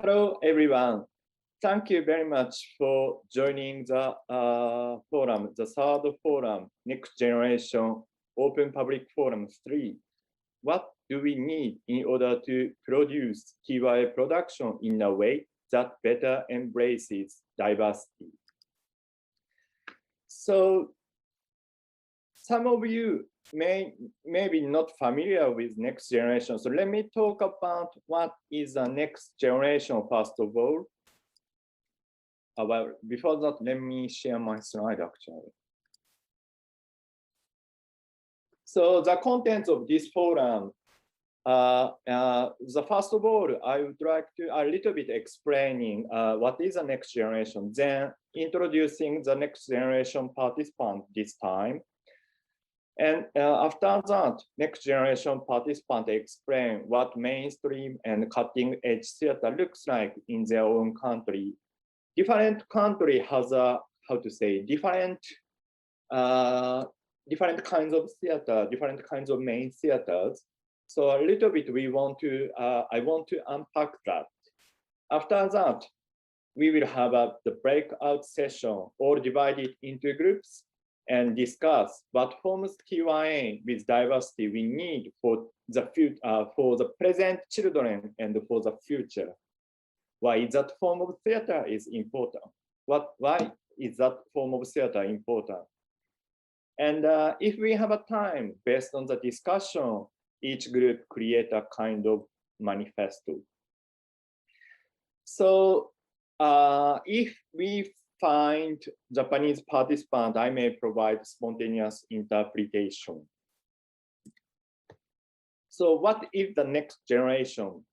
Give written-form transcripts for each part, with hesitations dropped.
Hello, everyone. Thank you very much for joining the forum, the third forum, Next Generation Open Public Forum 3. What do we need in order to produce TYA production in a way that better embraces diversity? So, some of you may be not familiar with next generation. So let me talk about what is the next generation first of all. Well, before that, let me share my slide actually. So the contents of this forum, the first of all, I would like to a little bit explaining what is the next generation, then introducing the next generation participant this time. And after that, next generation participants explain what mainstream and cutting edge theater looks like in their own country. Different country has a, different kinds of theater, different kinds of main theaters. So a little bit I want to unpack that. After that, we will have the breakout session, all divided into groups, and discuss what forms TYA with diversity we need for the future, for the present children and for the future. Why that form of theater is important? Why is that form of theater important? And if we have a time based on the discussion, each group create a kind of manifesto. So if we find Japanese participant, I may provide spontaneous interpretation. So what is the next generation?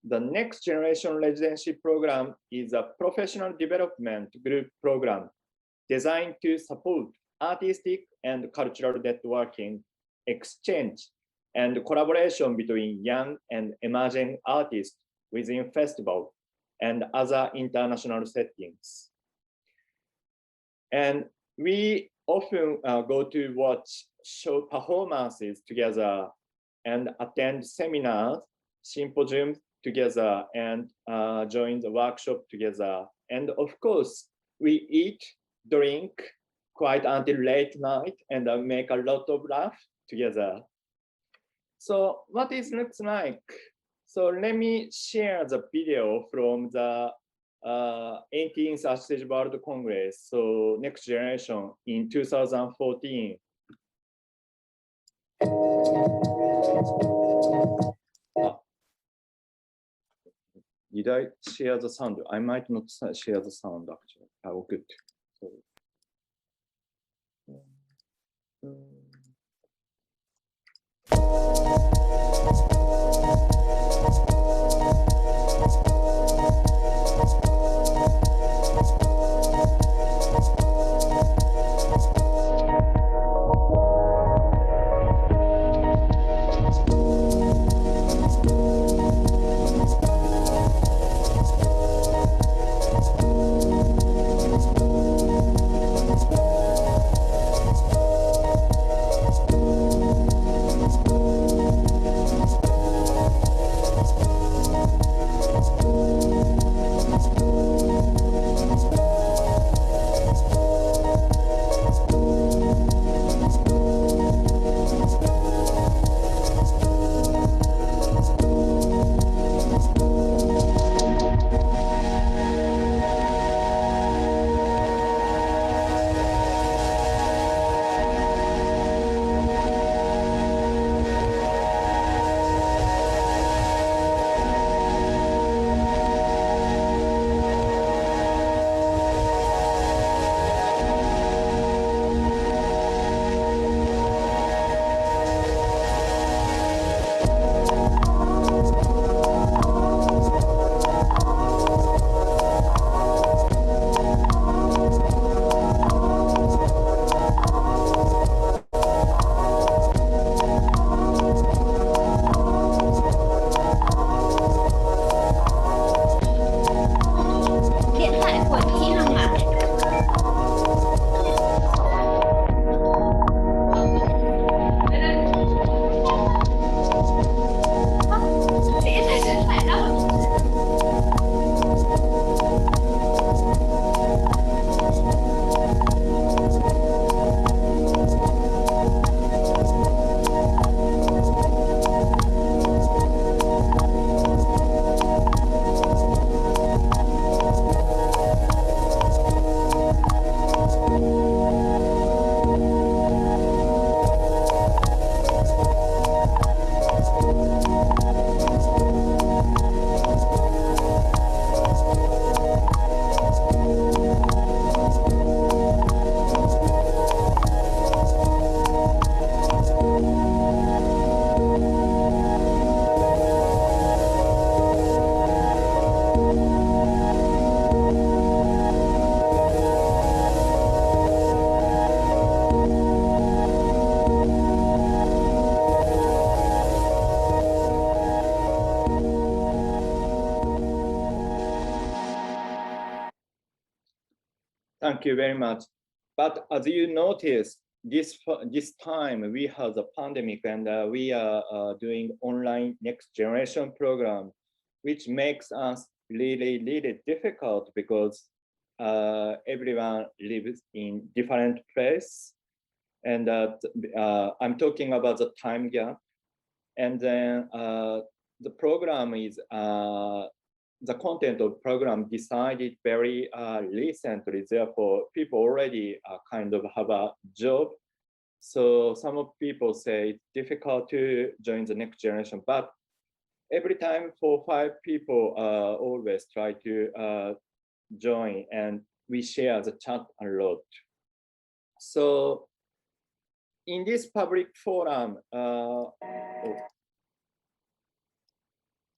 The next generation residency program is a professional development group program designed to support artistic and cultural networking, exchange, and collaboration between young and emerging artists within festival and other international settings. And we often go to watch show performances together and attend seminars, symposiums together, and join the workshop together. And of course, we eat, drink quite until late night and make a lot of laugh together. So what it looks like? So let me share the video from the 18th Ashi Teji World Congress, so next generation in 2014. Did I share the sound? I might not share the sound actually. Oh, good. Sorry. Thank you very much. But as you noticed, this time we have the pandemic, and we are doing online next generation program, which makes us really difficult because everyone lives in different place, and I'm talking about the time gap. And then the program is the content of program decided very recently. Therefore, people already kind of have a job. So some of people say it's difficult to join the next generation, but every time 4 or 5 people always try to join, and we share the chat a lot. So in this public forum,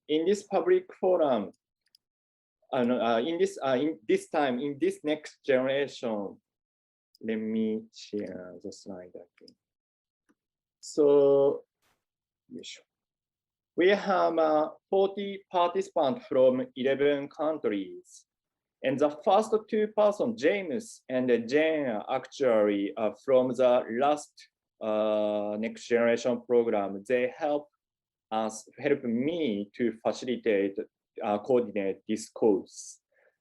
in this next generation, let me share the slide again. So we have 40 participants from 11 countries. And the first 2 persons, James and Jane, are actually from the last next generation program. They help me to facilitate, coordinate this course.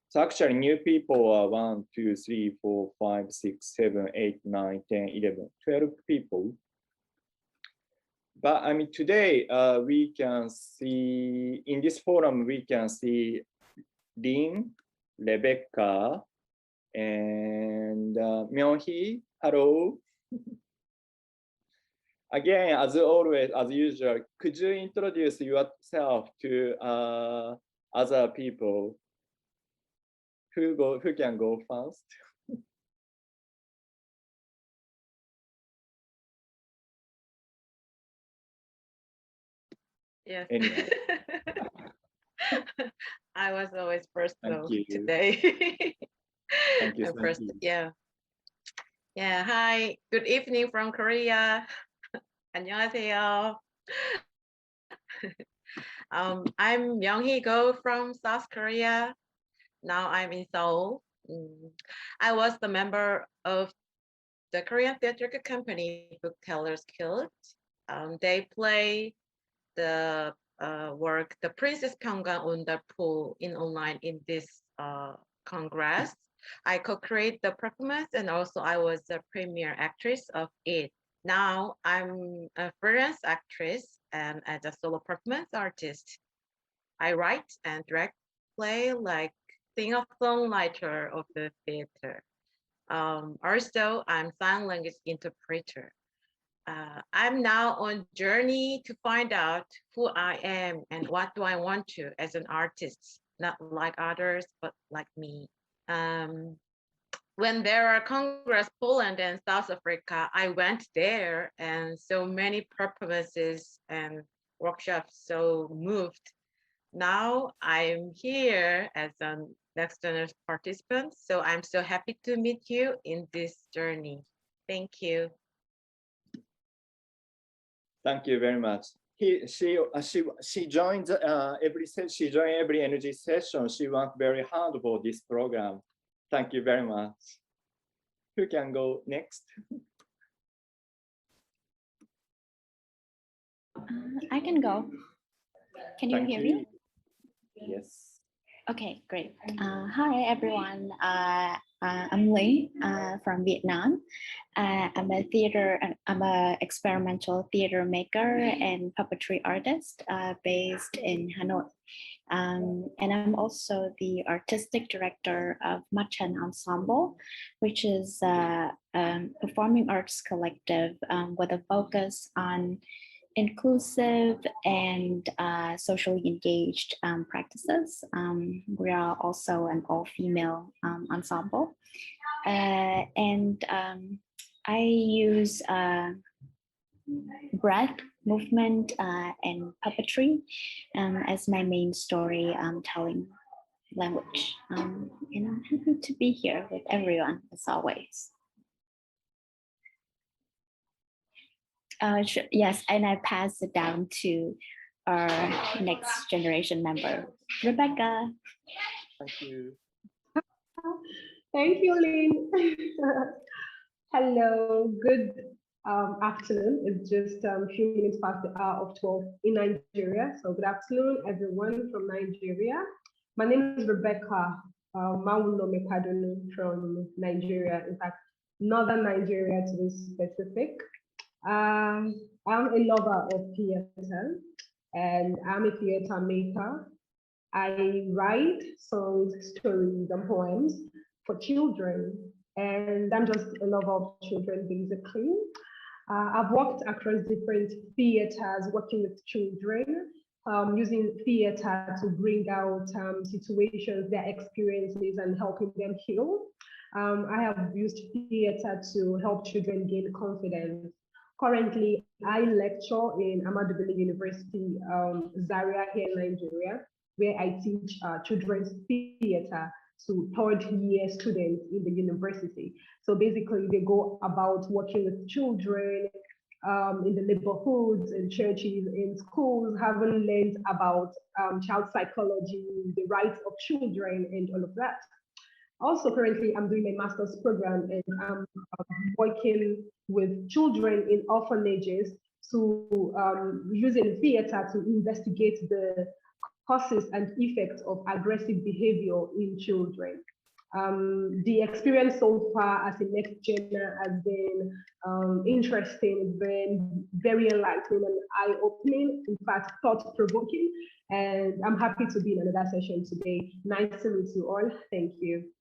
So actually new people are 1, 2, 3, 4, 5, 6, 7, 8, 9, 10, 11, 12 people. But I mean, today we can see, in this forum, we can see Lynn, Rebecca, and Myung-hee. Hello. Again, as always, as usual, could you introduce yourself to other people? Who can go first? Yes. Anyway. I was always first though today. Thank you. First, yeah. Yeah. Hi. Good evening from Korea. 안녕하세요. I'm Myung-hee Go from South Korea. Now I'm in Seoul. I was the member of the Korean theatrical company Booktellers Guild. They play the work The Princess Pyongan on the Pool in online in this congress. I co-create the performance, and also I was the premiere actress of it. Now I'm a freelance actress and as a solo performance artist. I write and direct play like singer-songwriter of the theater. Also, I'm sign language interpreter. I'm now on journey to find out who I am and what do I want to as an artist, not like others, but like me. When there are Congress, Poland and South Africa, I went there, and so many performances and workshops, so moved. Now I'm here as a next generation participant, so I'm so happy to meet you in this journey. Thank you. Thank you very much. She joined every energy session. She worked very hard for this program. Thank you very much. Who can go next? I can go. Can you hear me? Yes. Okay, great. Hi, everyone. I'm Linh from Vietnam. I'm an experimental theater maker and puppetry artist based in Hanoi. And I'm also the artistic director of Machan Ensemble, which is a performing arts collective with a focus on inclusive and socially engaged practices. We are also an all-female ensemble. And I use breath, movement, and puppetry as my main storytelling language. And I'm happy to be here with everyone, as always. Yes, and I pass it down to our next generation member, Rebecca. Thank you. Thank you, Lynn. Hello, good afternoon. It's just a few minutes past the hour of 12 in Nigeria. So good afternoon, everyone from Nigeria. My name is Rebecca Mauno Mekadunu from Nigeria. In fact, Northern Nigeria to be specific. I'm a lover of theater and I'm a theater maker. I write songs, stories, and poems for children, and I'm just a lover of children, basically. I've worked across different theaters, working with children, using theater to bring out situations, their experiences, and helping them heal. I have used theater to help children gain confidence. Currently, I lecture in Ahmadu Bello University, Zaria here in Nigeria, where I teach children's theater to third-year students in the university. So basically, they go about working with children in the neighborhoods, in churches, in schools, having learned about child psychology, the rights of children, and all of that. Also, currently, I'm doing my master's program and I'm working with children in orphanages to using theater to investigate the causes and effects of aggressive behavior in children. The experience so far as a next gener has been interesting, it's been very enlightening and eye-opening, in fact, thought-provoking, and I'm happy to be in another session today. Nice to meet you all. Thank you.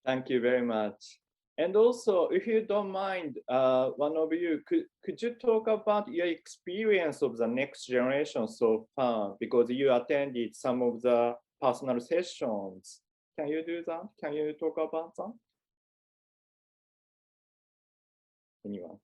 Thank you very much. And also, if you don't mind, one of you, could you talk about your experience of the next generation so far? Because you attended some of the personal sessions. Can you do that? Can you talk about that? Anyone?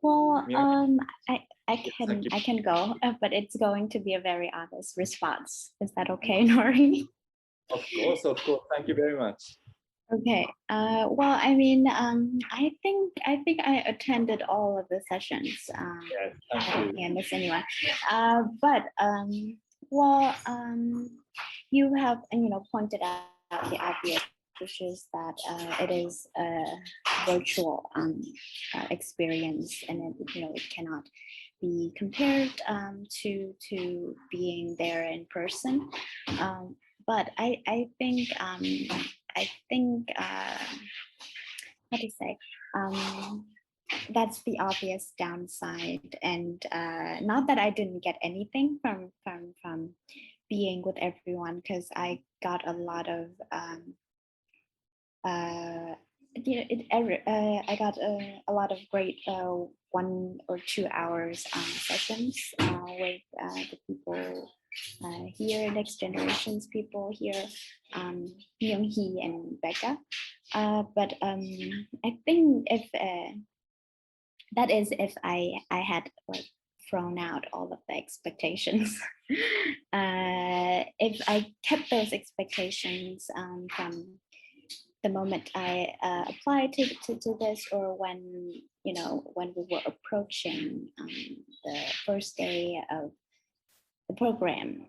Well, Yeah. I can go, but it's going to be a very honest response. Is that okay, Nori? Of course, of course. Thank you very much. Okay. Well, I mean, I think I attended all of the sessions. Yes, I thank don't you. think I missed anyone. But well, you have pointed out the obvious, which is that it is a virtual experience, and it cannot be compared to being there in person. But I think how to say, that's the obvious downside, and not that I didn't get anything from being with everyone, because I got a lot of I got a lot of great 1 or 2 hours sessions with the people here, next generations people here, Myung-hee and Becca. But I think if that is if I had thrown out all of the expectations. If I kept those expectations from the moment I applied to this, or when when we were approaching the first day of the program,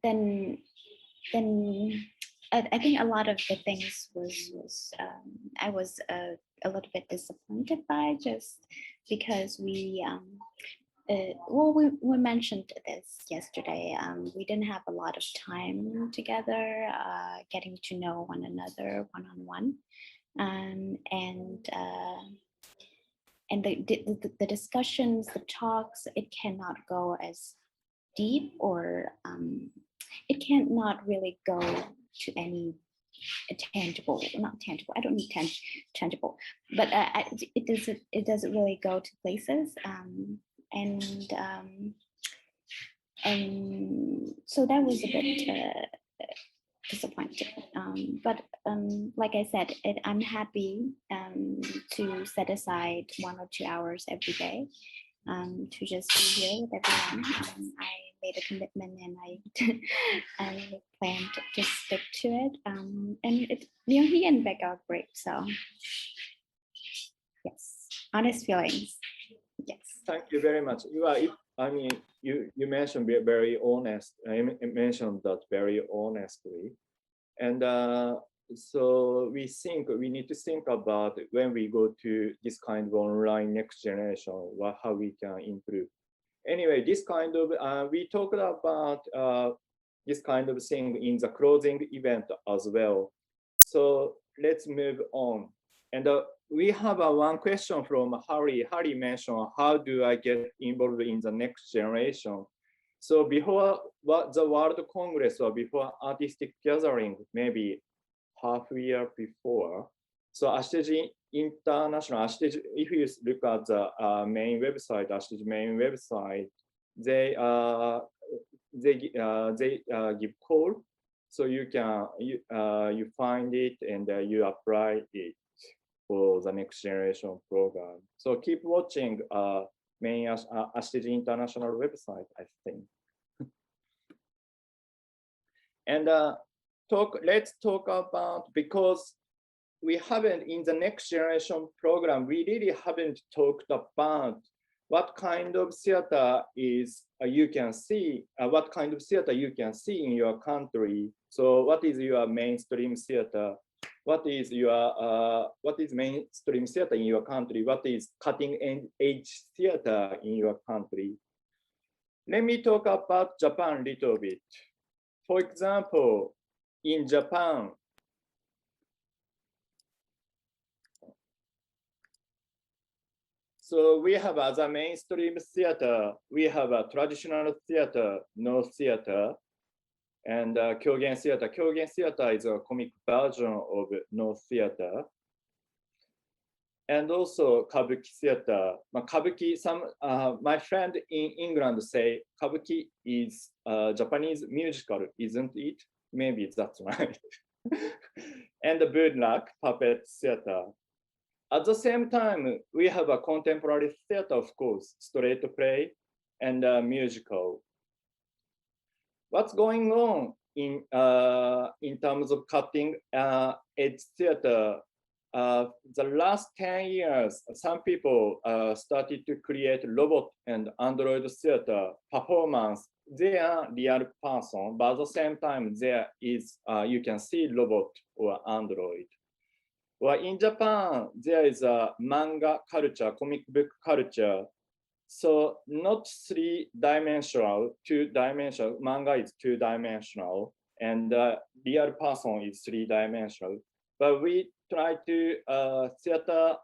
then I think a lot of the things was I was a little bit disappointed by, just because we mentioned this yesterday. We didn't have a lot of time together, getting to know one another one-on-one, and the discussions, the talks, it cannot go as deep, or it cannot really go to any tangible, not tangible, I don't need tangible, but it doesn't really go to places, and so that was a bit disappointing, but like I said, I'm happy to set aside 1 or 2 hours every day to just be here with everyone. I made a commitment, and I plan to stick to it. And Myung-hee and Becca are great, so Yes, honest feelings. Yes. Thank you very much. You mentioned very honest. I mentioned that very honestly, and so we need to think about when we go to this kind of online next generation, how we can improve. Anyway, this kind of we talked about this kind of thing in the closing event as well. So let's move on. And we have one question from Harry. Harry mentioned, how do I get involved in the next generation? So before the World Congress or before artistic gathering, maybe half a year before. So Ashteji International, if you look at the main website, Ashteji main website, they give call. So you can you find it and you apply it for the next generation program. So keep watching main Ashteji International website, I think. And let's talk about, because we haven't in the next generation program, we really haven't talked about what kind of theater is you can see, what kind of theater you can see in your country. So what is your mainstream theater? What is mainstream theater in your country? What is cutting edge theater in your country? Let me talk about Japan a little bit. For example, in Japan, so we have as a mainstream theater, we have a traditional theater, no theater, and Kyogen theater. Kyogen theater is a comic version of no theater. And also Kabuki theater. Kabuki, my friend in England say Kabuki is a Japanese musical, isn't it? Maybe that's right. And the good luck puppet theater. At the same time, we have a contemporary theater, of course, straight play and musical. What's going on in terms of cutting edge theater? The last 10 years, some people started to create robot and android theater performance. They are real person, but at the same time, there is you can see robot or android. Well, in Japan, there is a manga culture, comic book culture. So not 3-dimensional, 2-dimensional. Manga is 2-dimensional, and real person is 3-dimensional. But we try to theater,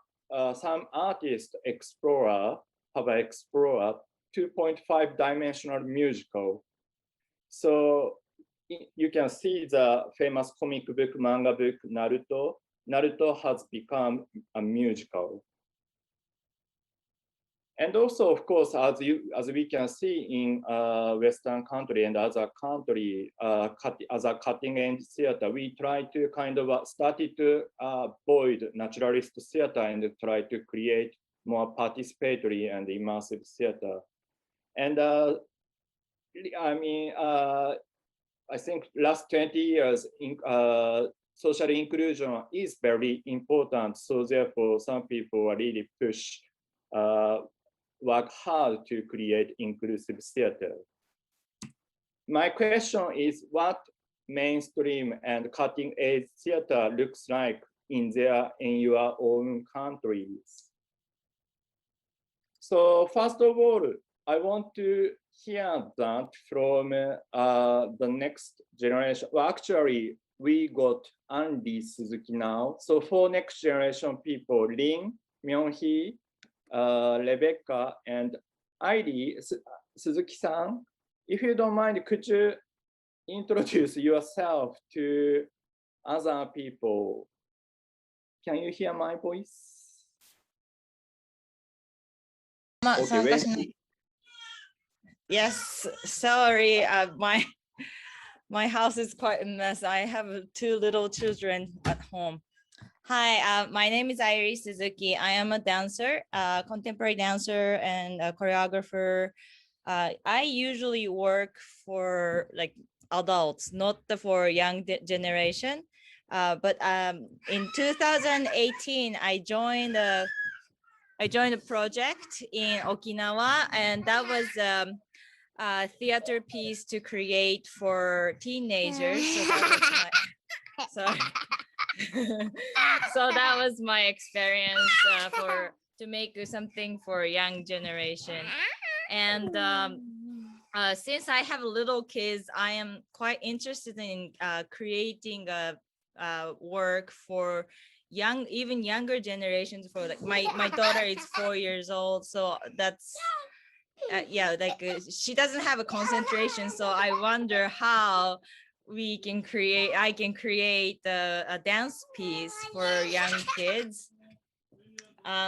some artists have explore 2.5-dimensional musical. So you can see the famous comic book, manga book, Naruto. Naruto has become a musical. And also, of course, as we can see in Western country and other country, as a cutting-edge theater, we try to kind of started to avoid naturalist theater and try to create more participatory and immersive theater. And I think last 20 years, social inclusion is very important. So therefore, some people really push, work hard to create inclusive theater. My question is, what mainstream and cutting edge theater looks like in your own countries? So first of all, I want to hear that from the next generation. Well, actually, we got Andy Suzuki now. So for next generation people, Lin, Myung-hee, Rebecca, and Airi, Suzuki-san, if you don't mind, could you introduce yourself to other people? Can you hear my voice? Okay, yes, sorry, my house is quite a mess. I have 2 little children at home. Hi, my name is Airi Suzuki. I am a dancer, contemporary dancer and a choreographer. I usually work for like adults, not for young generation. But in 2018, I joined a I joined a project in Okinawa, and that was a theater piece to create for teenagers. So that was my, sorry. So that was my experience to make something for young generation. And since I have little kids, I am quite interested in creating a work for even younger generations. For like my daughter is 4 years old, so that's she doesn't have a concentration. So I wonder how I can create a dance piece for young kids.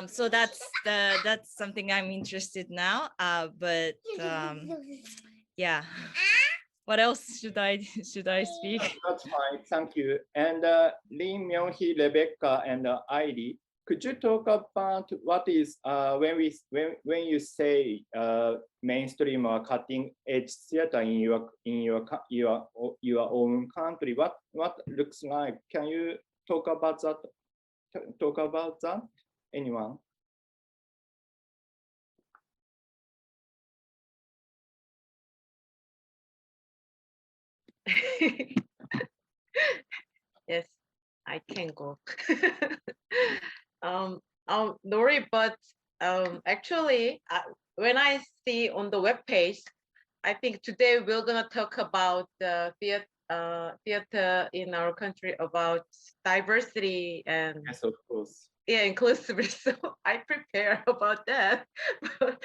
So that's something I'm interested now. But yeah, what else should I speak? That's fine, thank you. And Lin, Myung-hee, Rebecca, and Airi, could you talk about what is when you say mainstream or cutting edge theater in your own country? What looks like? Can you talk about that? Anyone? Yes, I can go. Nori, but actually, when I see on the webpage, I think today we're gonna talk about the theater in our country, about diversity and Yes, of course. Yeah, inclusivity. So I prepare about that. But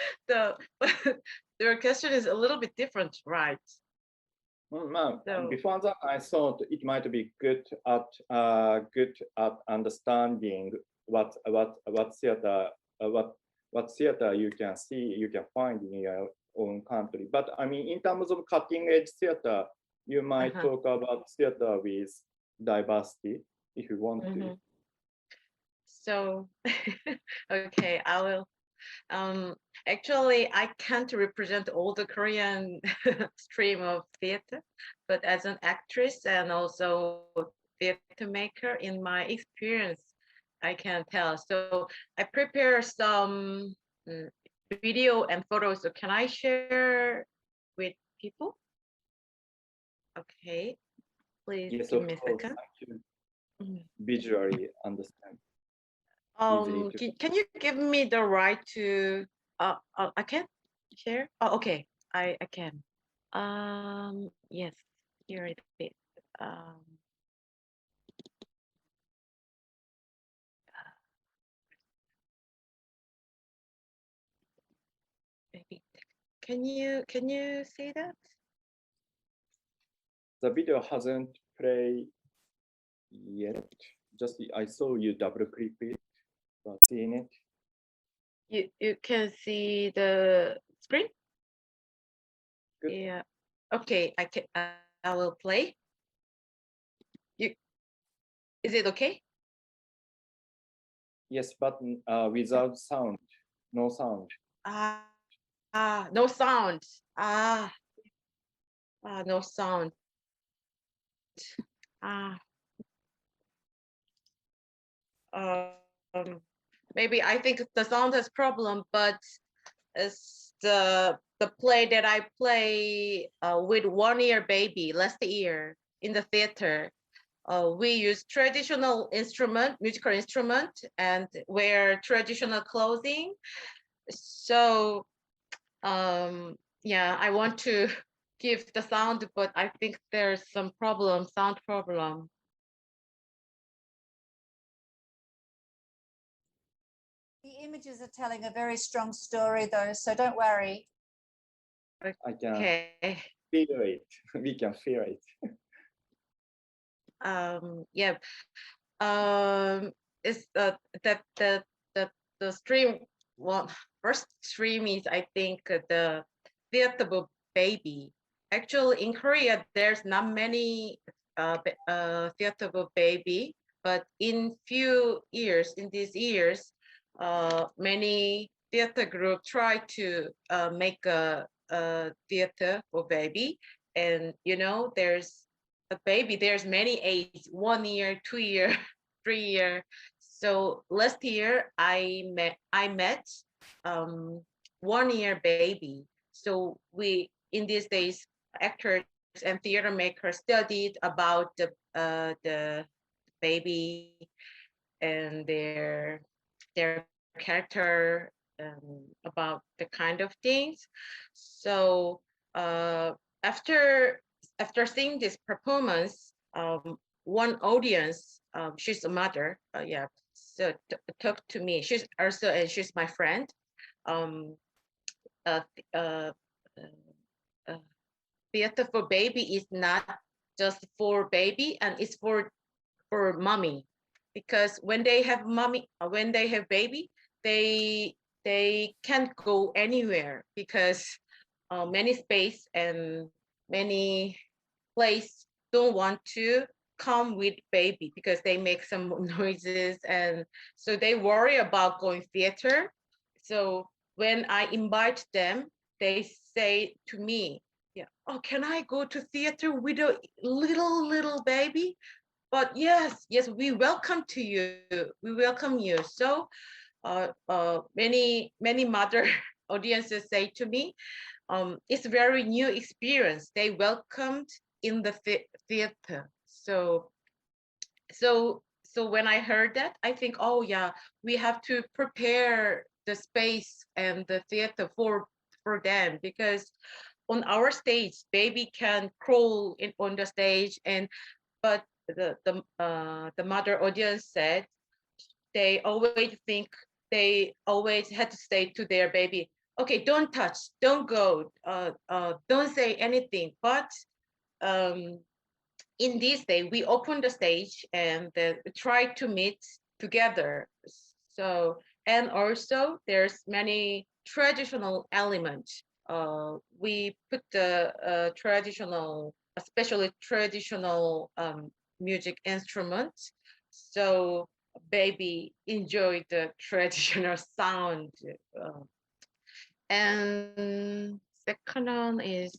your question is a little bit different, right? So, before that, I thought it might be good at understanding what theater you can find in your own country. But I mean, in terms of cutting edge theater, you might talk about theater with diversity if you want to. So, okay, I will. Actually, I can't represent all the Korean stream of theater, but as an actress and also theater maker, in my experience, I can tell. So I prepare some video and photos. So can I share with people? Okay, please Yes, give of me a course. second. I can visually understand. Can you give me the right to I can share? Oh, okay, I can. Yes, here it is. Maybe can you see that? The video hasn't played yet. Just I saw you double click it, but seeing it. You can see the screen? Good. Yeah. Okay, I will play. Is it okay? Yes, but without sound, no sound. No sound. No sound. Maybe I think the sound has problem, but it's the play that I play with 1 year baby last year in the theater. We use traditional musical instrument, and wear traditional clothing. So yeah, I want to give the sound, but I think there's some sound problem. The images are telling a very strong story though, so don't worry. I can Okay. feel it. We can feel it. Yeah. It's the stream. Well, first stream is, I think, the theater baby. Actually, in Korea, there's not many theater baby, but in these years, many theater group try to make a theater for baby, and there's a baby. There's many age: 1 year, 2 year, 3 year. So last year I met 1-year baby. So we in these days actors and theater makers studied about the baby and their character, about the kind of things. So after seeing this performance, one audience, she's a mother, yeah, so talked to me. She's also, and she's my friend. Theater for baby is not just for baby, and it's for mommy, because when they have baby, they can't go anywhere because many space and many place don't want to come with baby because they make some noises, and so they worry about going theater. So when I invite them, they say to me, yeah, oh, can I go to theater with a little baby? But yes, we welcome to you. We welcome you. So many mother audiences say to me, it's a very new experience. They welcomed in the theater. So when I heard that, I think, oh yeah, we have to prepare the space and the theater for them, because on our stage, baby can crawl on the stage, but the mother audience said they always had to say to their baby, okay, don't touch, don't go, don't say anything. But in this day, we open the stage and try to meet together. So, and also there's many traditional elements. We put the traditional, especially traditional music instruments. So baby enjoy the traditional sound. And second one is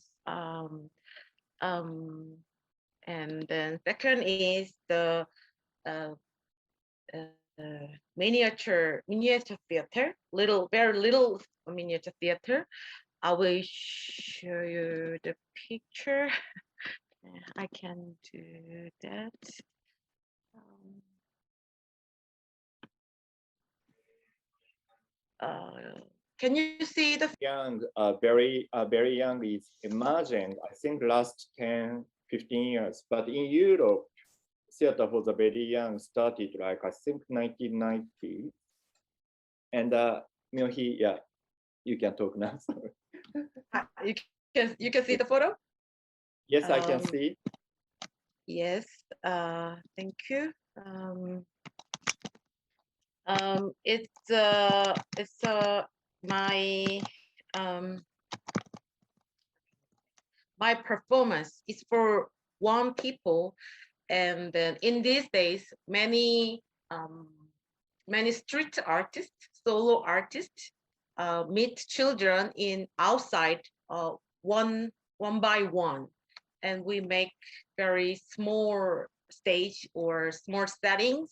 and then second is the miniature theater, very little miniature theater. I will show you the picture. I can do that. Can you see the young, very young is emerging, I think last 10, 15 years. But in Europe, theater for the very young started like, I think 1990. And Myohi, yeah, you can talk now. you can see the photo? Yes, I can see. Yes, thank you. It's my performance is for one people, and then in these days many street artists, solo artists, meet children in outside, one by one, and we make very small stage or small settings,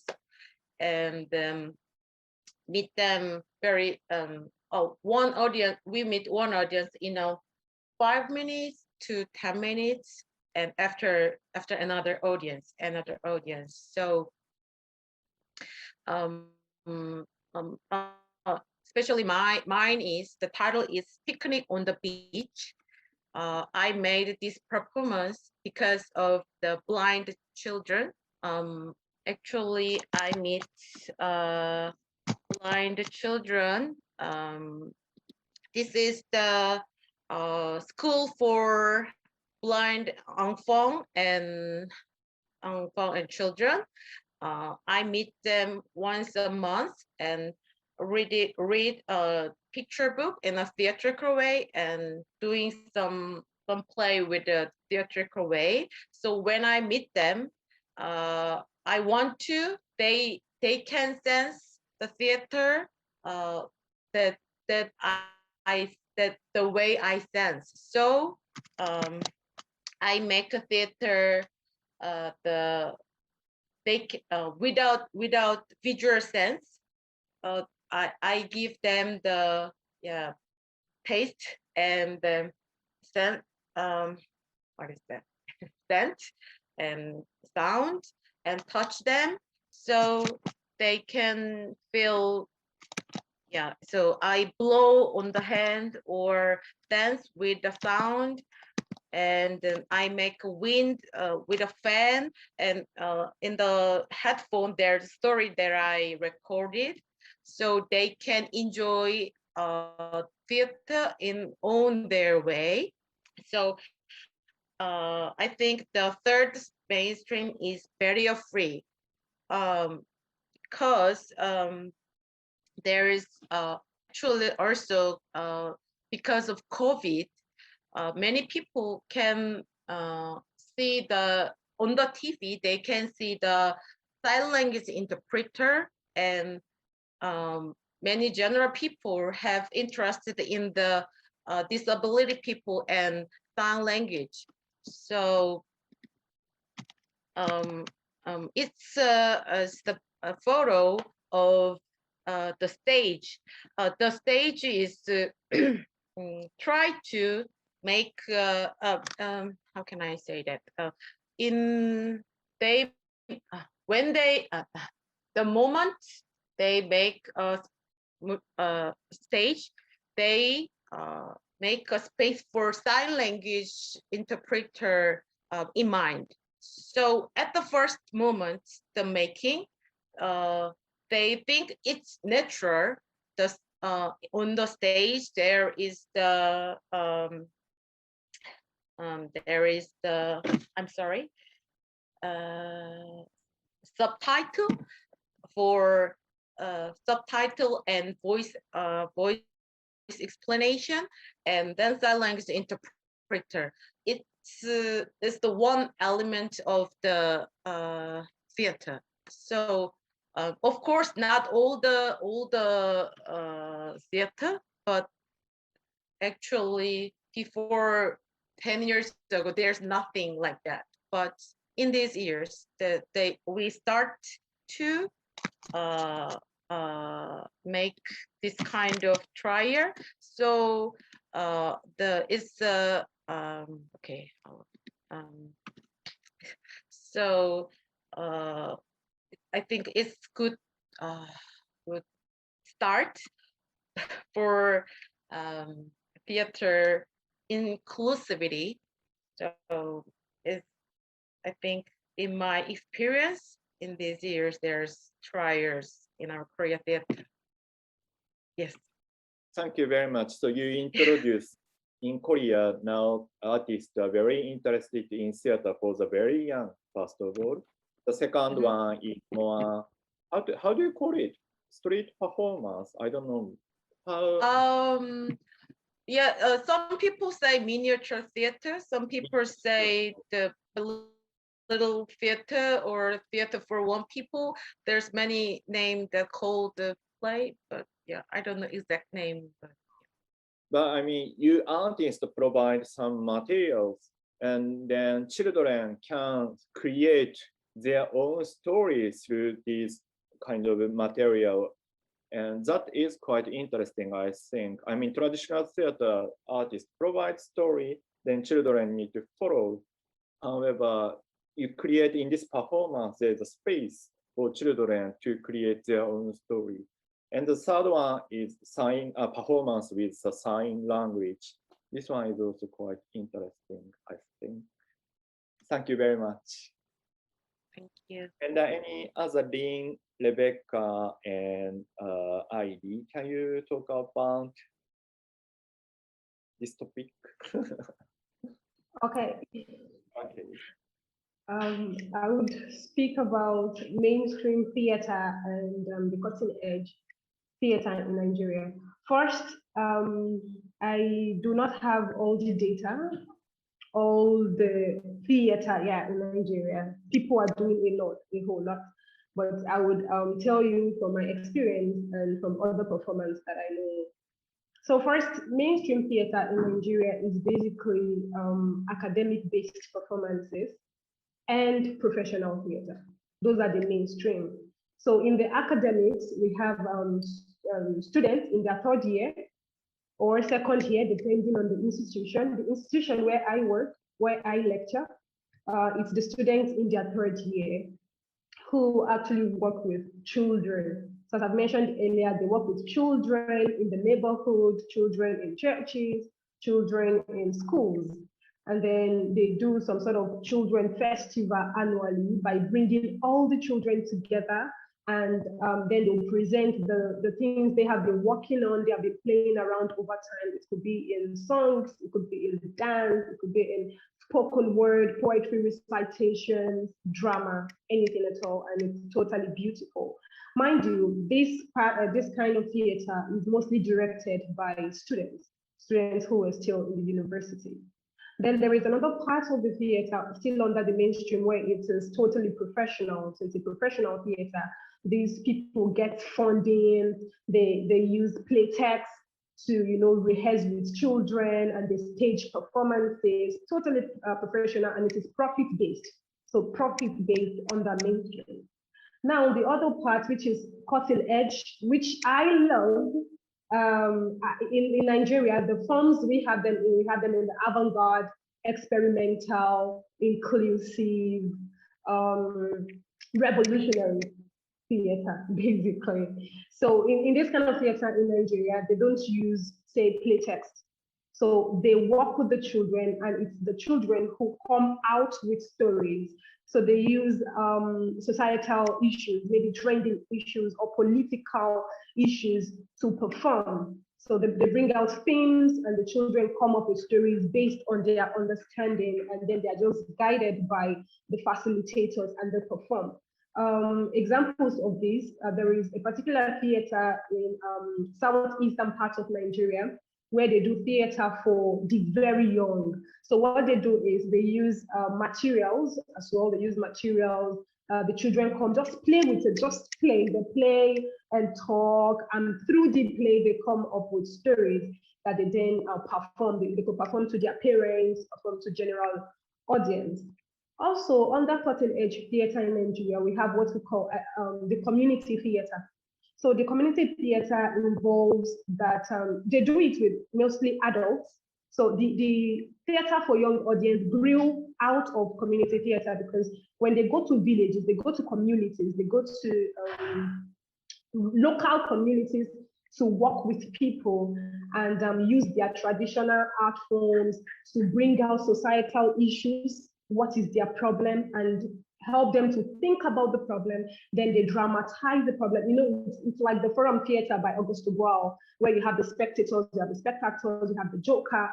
and meet them very one audience. We meet one audience in 5 minutes to 10 minutes, and after another audience. So especially mine is, the title is Picnic on the Beach. I made this performance because of the blind children. Actually, I meet blind children. This is the school for blind enfants and children. I meet them once a month and read a picture book in a theatrical way, and doing some play with the theatrical way. So when I meet them, I want to, they can sense the theater, that the way I sense. So I make a theater, they without visual sense, I give them the taste and then scent, what is that? Scent and sound and touch them, so they can feel. So I blow on the hand or dance with the sound, and then I make a wind with a fan, and in the headphone there's a story that I recorded, so they can enjoy theater on their way. So I think the third mainstream is barrier free, because there is actually also because of COVID, many people can see on the TV, they can see the sign language interpreter, and many general people have interested in the disability people and sign language. So it's a photo of the stage. The stage is try to make how can I say that? When they the moment they make a stage, they make a space for sign language interpreter in mind. So at the first moment, the making, they think it's natural. On the stage there is the I'm sorry, subtitle for subtitle and voice explanation, and then sign language interpreter. It's the one element of the theater. So of course, not all the theater, but actually before 10 years ago, there's nothing like that. But in these years, we start to make this kind of trial. So okay. So I think it's good start for theater inclusivity. So I think in my experience in these years, there's trials in our Korea theater. Yes. Thank you very much. So you introduced in Korea now artists are very interested in theater for the very young, first of all. The second one is more, how do you call it? Street performance? I don't know. Some people say miniature theater. Some people say the little theater or theater for one people. There's many names that call the play, but yeah, I don't know exact name. But I mean, you artists provide some materials, and then children can create their own stories through this kind of material. And that is quite interesting, I think. I mean, traditional theater artists provide story, then children need to follow. However, you create in this performance, there's a space for children to create their own story. And the third one is performance with the sign language. This one is also quite interesting, I think. Thank you very much. Thank you. And any other Lynn, Rebecca, and Heidi, can you talk about this topic? Okay. Okay. I would speak about mainstream theater and the cutting edge theater in Nigeria. First, I do not have all the data, all the theater, in Nigeria. People are doing a whole lot. But I would tell you from my experience and from other performers that I know. So first, mainstream theater in Nigeria is basically academic-based performances and professional theater. Those are the mainstream. So in the academics, we have students in their third year or second year, depending on the institution. The institution where I work, where I lecture, it's the students in their third year who actually work with children. So as I've mentioned earlier, they work with children in the neighborhood, children in churches, children in schools. And then they do some sort of children festival annually by bringing all the children together. And then they'll present the things they have been working on, they have been playing around over time. It could be in songs, it could be in dance, it could be in spoken word, poetry recitations, drama, anything at all, and it's totally beautiful. Mind you, this kind of theater is mostly directed by students who are still in the university. Then there is another part of the theater still under the mainstream where it is totally professional. So it's a professional theater. These people get funding, they use play text to rehearse with children, and they stage performances, totally professional, and it is profit-based. So profit-based under mainstream. Now the other part, which is cutting edge, which I love, in Nigeria, the forms we have them in the avant-garde, experimental, inclusive, revolutionary theater, basically. So in this kind of theater in Nigeria, they don't use, say, play text. So they work with the children, and it's the children who come out with stories. So they use societal issues, maybe trending issues or political issues to perform. So they bring out themes, and the children come up with stories based on their understanding, and then they're just guided by the facilitators, and they perform. Examples of this, there is a particular theater in southeastern part of Nigeria where they do theater for the very young. So what they do is they use materials as well. They use materials. The children come, just play with it, just play. They play and talk, and through the play, they come up with stories that they then perform. They could perform to their parents, perform to general audience. Also, under cutting edge theater in Nigeria, we have what we call the community theater. So the community theater involves that they do it with mostly adults. So the theater for young audience grew out of community theater, because when they go to villages, they go to communities, they go to local communities to work with people and use their traditional art forms to bring out societal issues, what is their problem, and help them to think about the problem. Then they dramatize the problem. It's like the Forum Theater by Augusto Boal, where you have the spectators, you have the spectators, you have the joker.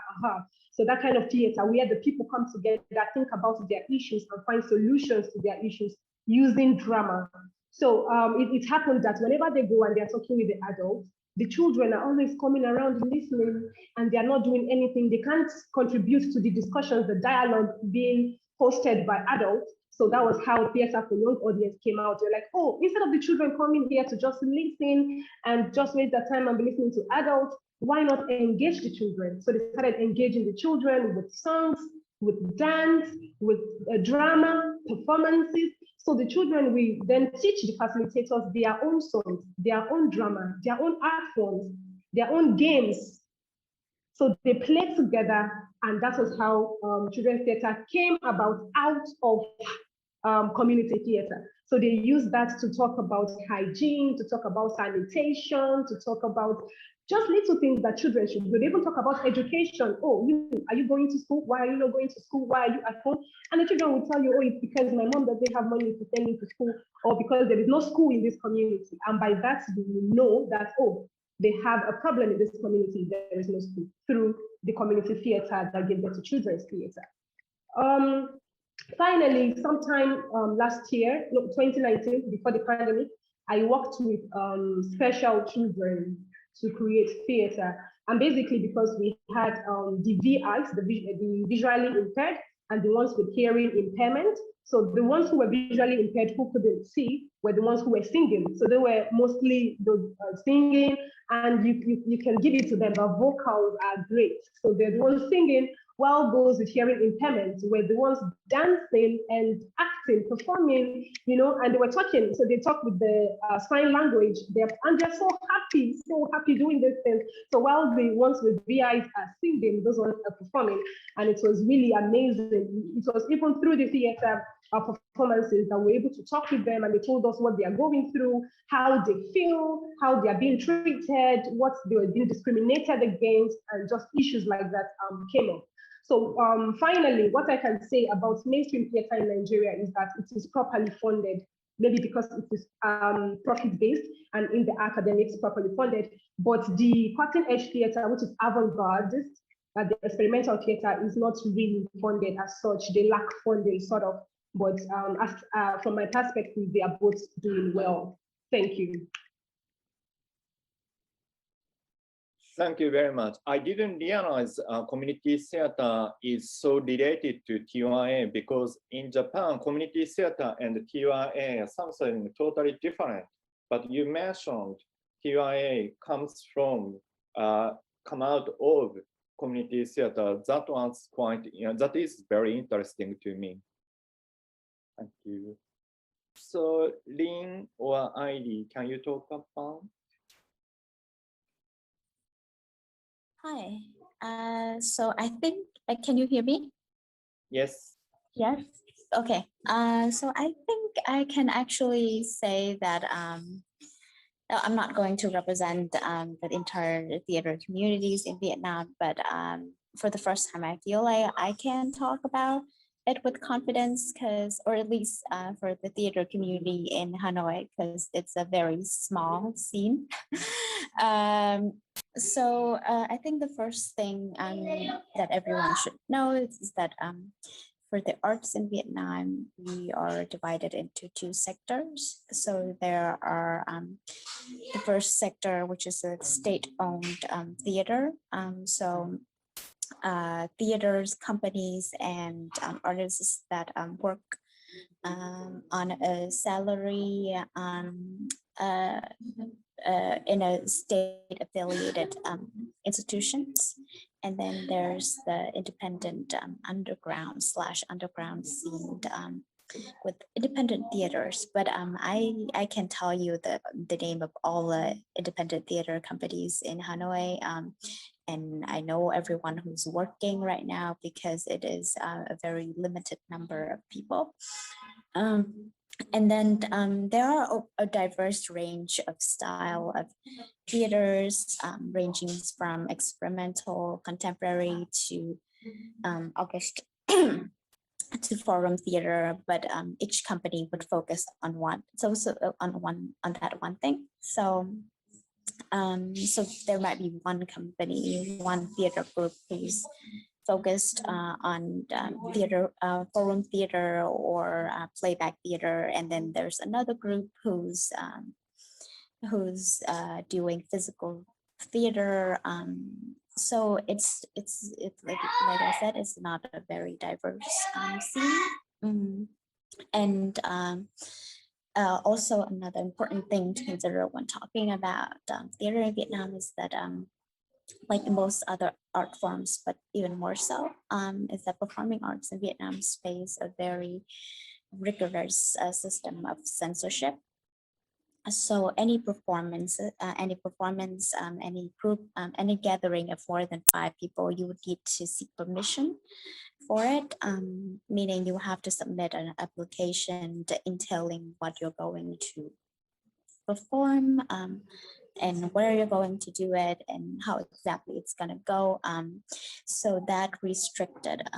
So that kind of theater where the people come together, think about their issues and find solutions to their issues using drama. So it happens that whenever they go and they're talking with the adults, the children are always coming around listening, and they're not doing anything. They can't contribute to the discussions, the dialogue being hosted by adults. So that was how Theater for Young Audience came out. They're like, oh, instead of the children coming here to just listen and just waste their time and be listening to adults, why not engage the children? So they started engaging the children with songs, with dance, with drama, performances. So the children, we then teach the facilitators their own songs, their own drama, their own art forms, their own games. So they played together, and that was how children's theater came about out of community theater. So they used that to talk about hygiene, to talk about sanitation, to talk about just little things that children should do. They even talk about education. Oh, are you going to school? Why are you not going to school? Why are you at home? And the children will tell you, oh, it's because my mom doesn't have money to send me to school, or because there is no school in this community. And by that, you will know that, oh, they have a problem in this community. There is no school, through the community theater that gave birth to children's theater. Finally, sometime last year, 2019, before the pandemic, I worked with special children to create theater. And basically, because we had the VIs, the visually impaired, and the ones with hearing impairment. So the ones who were visually impaired, who couldn't see, were the ones who were singing. So they were mostly singing, and you can give it to them. The vocals are great. So they're the ones singing, while those with hearing impairments were the ones dancing and acting, performing, and they were talking. So they talk with the sign language. And they're so happy doing these things. So while the ones with VIs are singing, those ones are performing. And it was really amazing. It was even through the theater performances that we were able to talk with them, and they told us what they are going through, how they feel, how they are being treated, what they were being discriminated against, and just issues like that came up. So finally, what I can say about mainstream theater in Nigeria is that it is properly funded, maybe because it is profit-based and in the academics properly funded, but the cutting-edge theater, which is avant-garde, the experimental theater is not really funded as such. They lack funding, sort of, but from my perspective, they are both doing well. Thank you. Thank you very much. I didn't realize community theater is so related to TYA, because in Japan, community theater and TYA are something totally different. But you mentioned TYA come out of community theater. That was quite, that is very interesting to me. Thank you. So Lynn or Aileen, can you talk about? Hi. So I think, can you hear me? Yes. Yes. Okay. So I think I can actually say that I'm not going to represent the entire theater communities in Vietnam, but for the first time, I feel like I can talk about it with confidence, or at least for the theater community in Hanoi, because it's a very small scene. So I think the first thing that everyone should know is that for the arts in Vietnam, we are divided into two sectors. So there are the first sector, which is a state-owned theater. So theaters, companies, and artists that work on a salary in a state-affiliated institutions. And then there's the independent underground scene with independent theaters. But I can tell you the name of all the independent theater companies in Hanoi. And I know everyone who's working right now, because it is a very limited number of people. And then there are a diverse range of style of theaters, ranging from experimental, contemporary to August to forum theater, but each company would focus on on that one thing. So so there might be one company, one theater group who's focused on theater, forum theater, or playback theater, and then there's another group who's doing physical theater. So it's like I said, it's not a very diverse scene. And also another important thing to consider when talking about theater in Vietnam is that like most other art forms, but even more so, is that performing arts in Vietnam face a very rigorous system of censorship. So any performance, any group, any gathering of more than 5 people, you would need to seek permission for it, meaning you have to submit an application detailing what you're going to perform, and where you're going to do it, and how exactly it's going to go. So that restricted,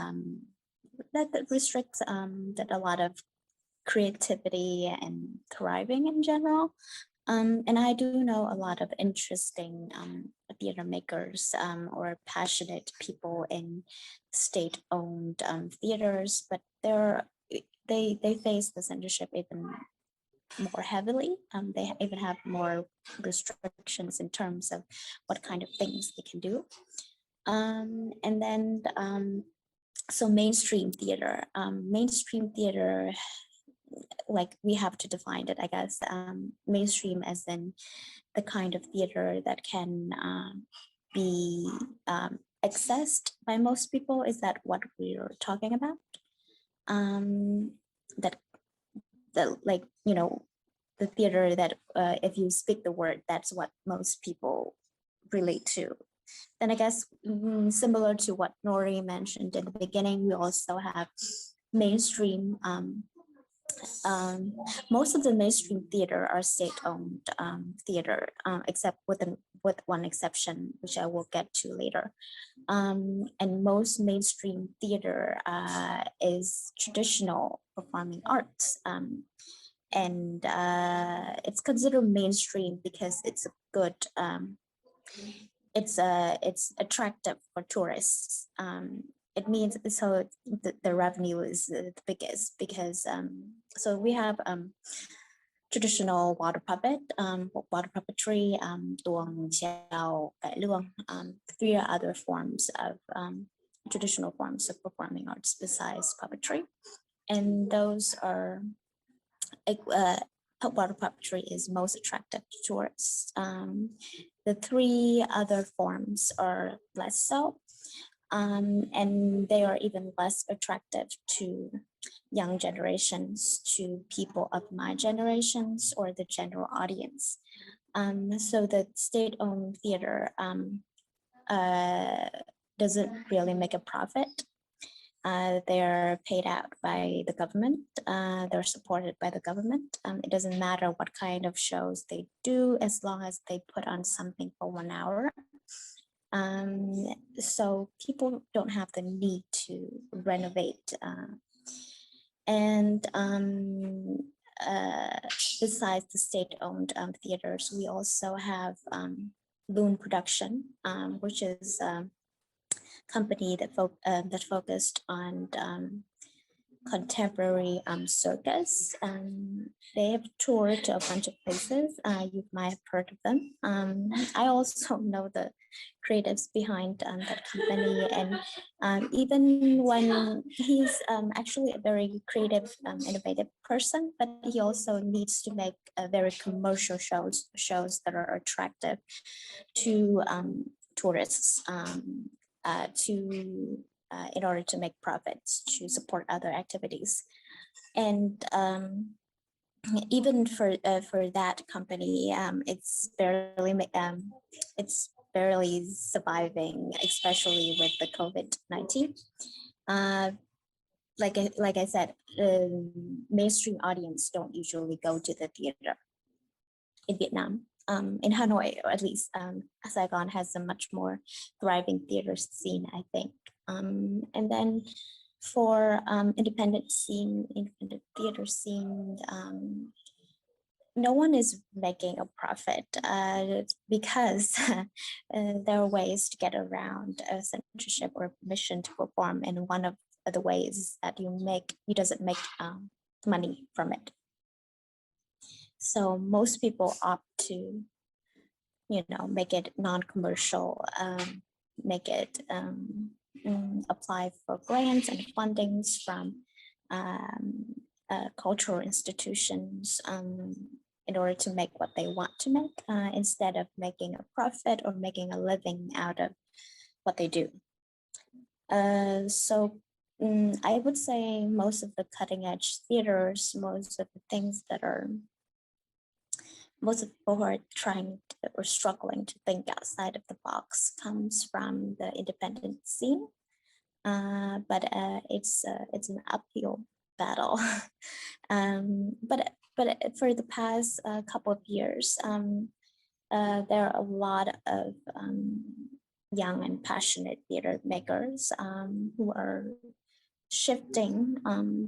that restricts that a lot of creativity and thriving in general. And I do know a lot of interesting theater makers or passionate people in state-owned theaters, but they face the censorship even more heavily. They even have more restrictions in terms of what kind of things they can do. And then so mainstream theater like we have to define it, I guess. Mainstream as in the kind of theater that can be accessed by most people. Is that what we're talking about? That like, you know, the theater that if you speak the word, that's what most people relate to. Then I guess similar to what Nori mentioned in the beginning, we also have mainstream. Most of the mainstream theater are state-owned theater, except with one exception, which I will get to later. And most mainstream theater is traditional performing arts. And it's considered mainstream because it's a good, it's attractive for tourists. It means so the revenue is the biggest because so we have traditional water puppet, water puppetry, tuồng, chèo, cải lương, 3 other forms of traditional forms of performing arts besides puppetry, and those are water puppetry is most attractive to tourists. The 3 other forms are less so. And they are even less attractive to young generations, to people of my generations or the general audience. So the state-owned theater doesn't really make a profit. They're paid out by the government. They're supported by the government. It doesn't matter what kind of shows they do as long as they put on something for 1 hour. So people don't have the need to renovate. Besides the state-owned theaters, we also have Loon Production, which is a company that focused on contemporary circus. They have toured to a bunch of places. You might have heard of them. I also know the creatives behind that company, and even when he's actually a very creative, innovative person, but he also needs to make very commercial shows that are attractive to tourists, in order to make profits, to support other activities. And even for that company, it's barely surviving, especially with the COVID-19. Like I said, mainstream audience don't usually go to the theater in Vietnam. In Hanoi, or at least Saigon has a much more thriving theater scene, I think. And then for independent theater scene, no one is making a profit because there are ways to get around censorship or permission to perform, and one of the ways that you doesn't make money from it. So most people opt to, make it non-commercial, make it apply for grants and fundings from cultural institutions in order to make what they want to make, instead of making a profit or making a living out of what they do. So I would say most of the cutting edge theaters, most of the things that most of the people who are trying or struggling to think outside of the box comes from the independent scene. But it's an uphill battle. But for the past couple of years, there are a lot of young and passionate theater makers who are shifting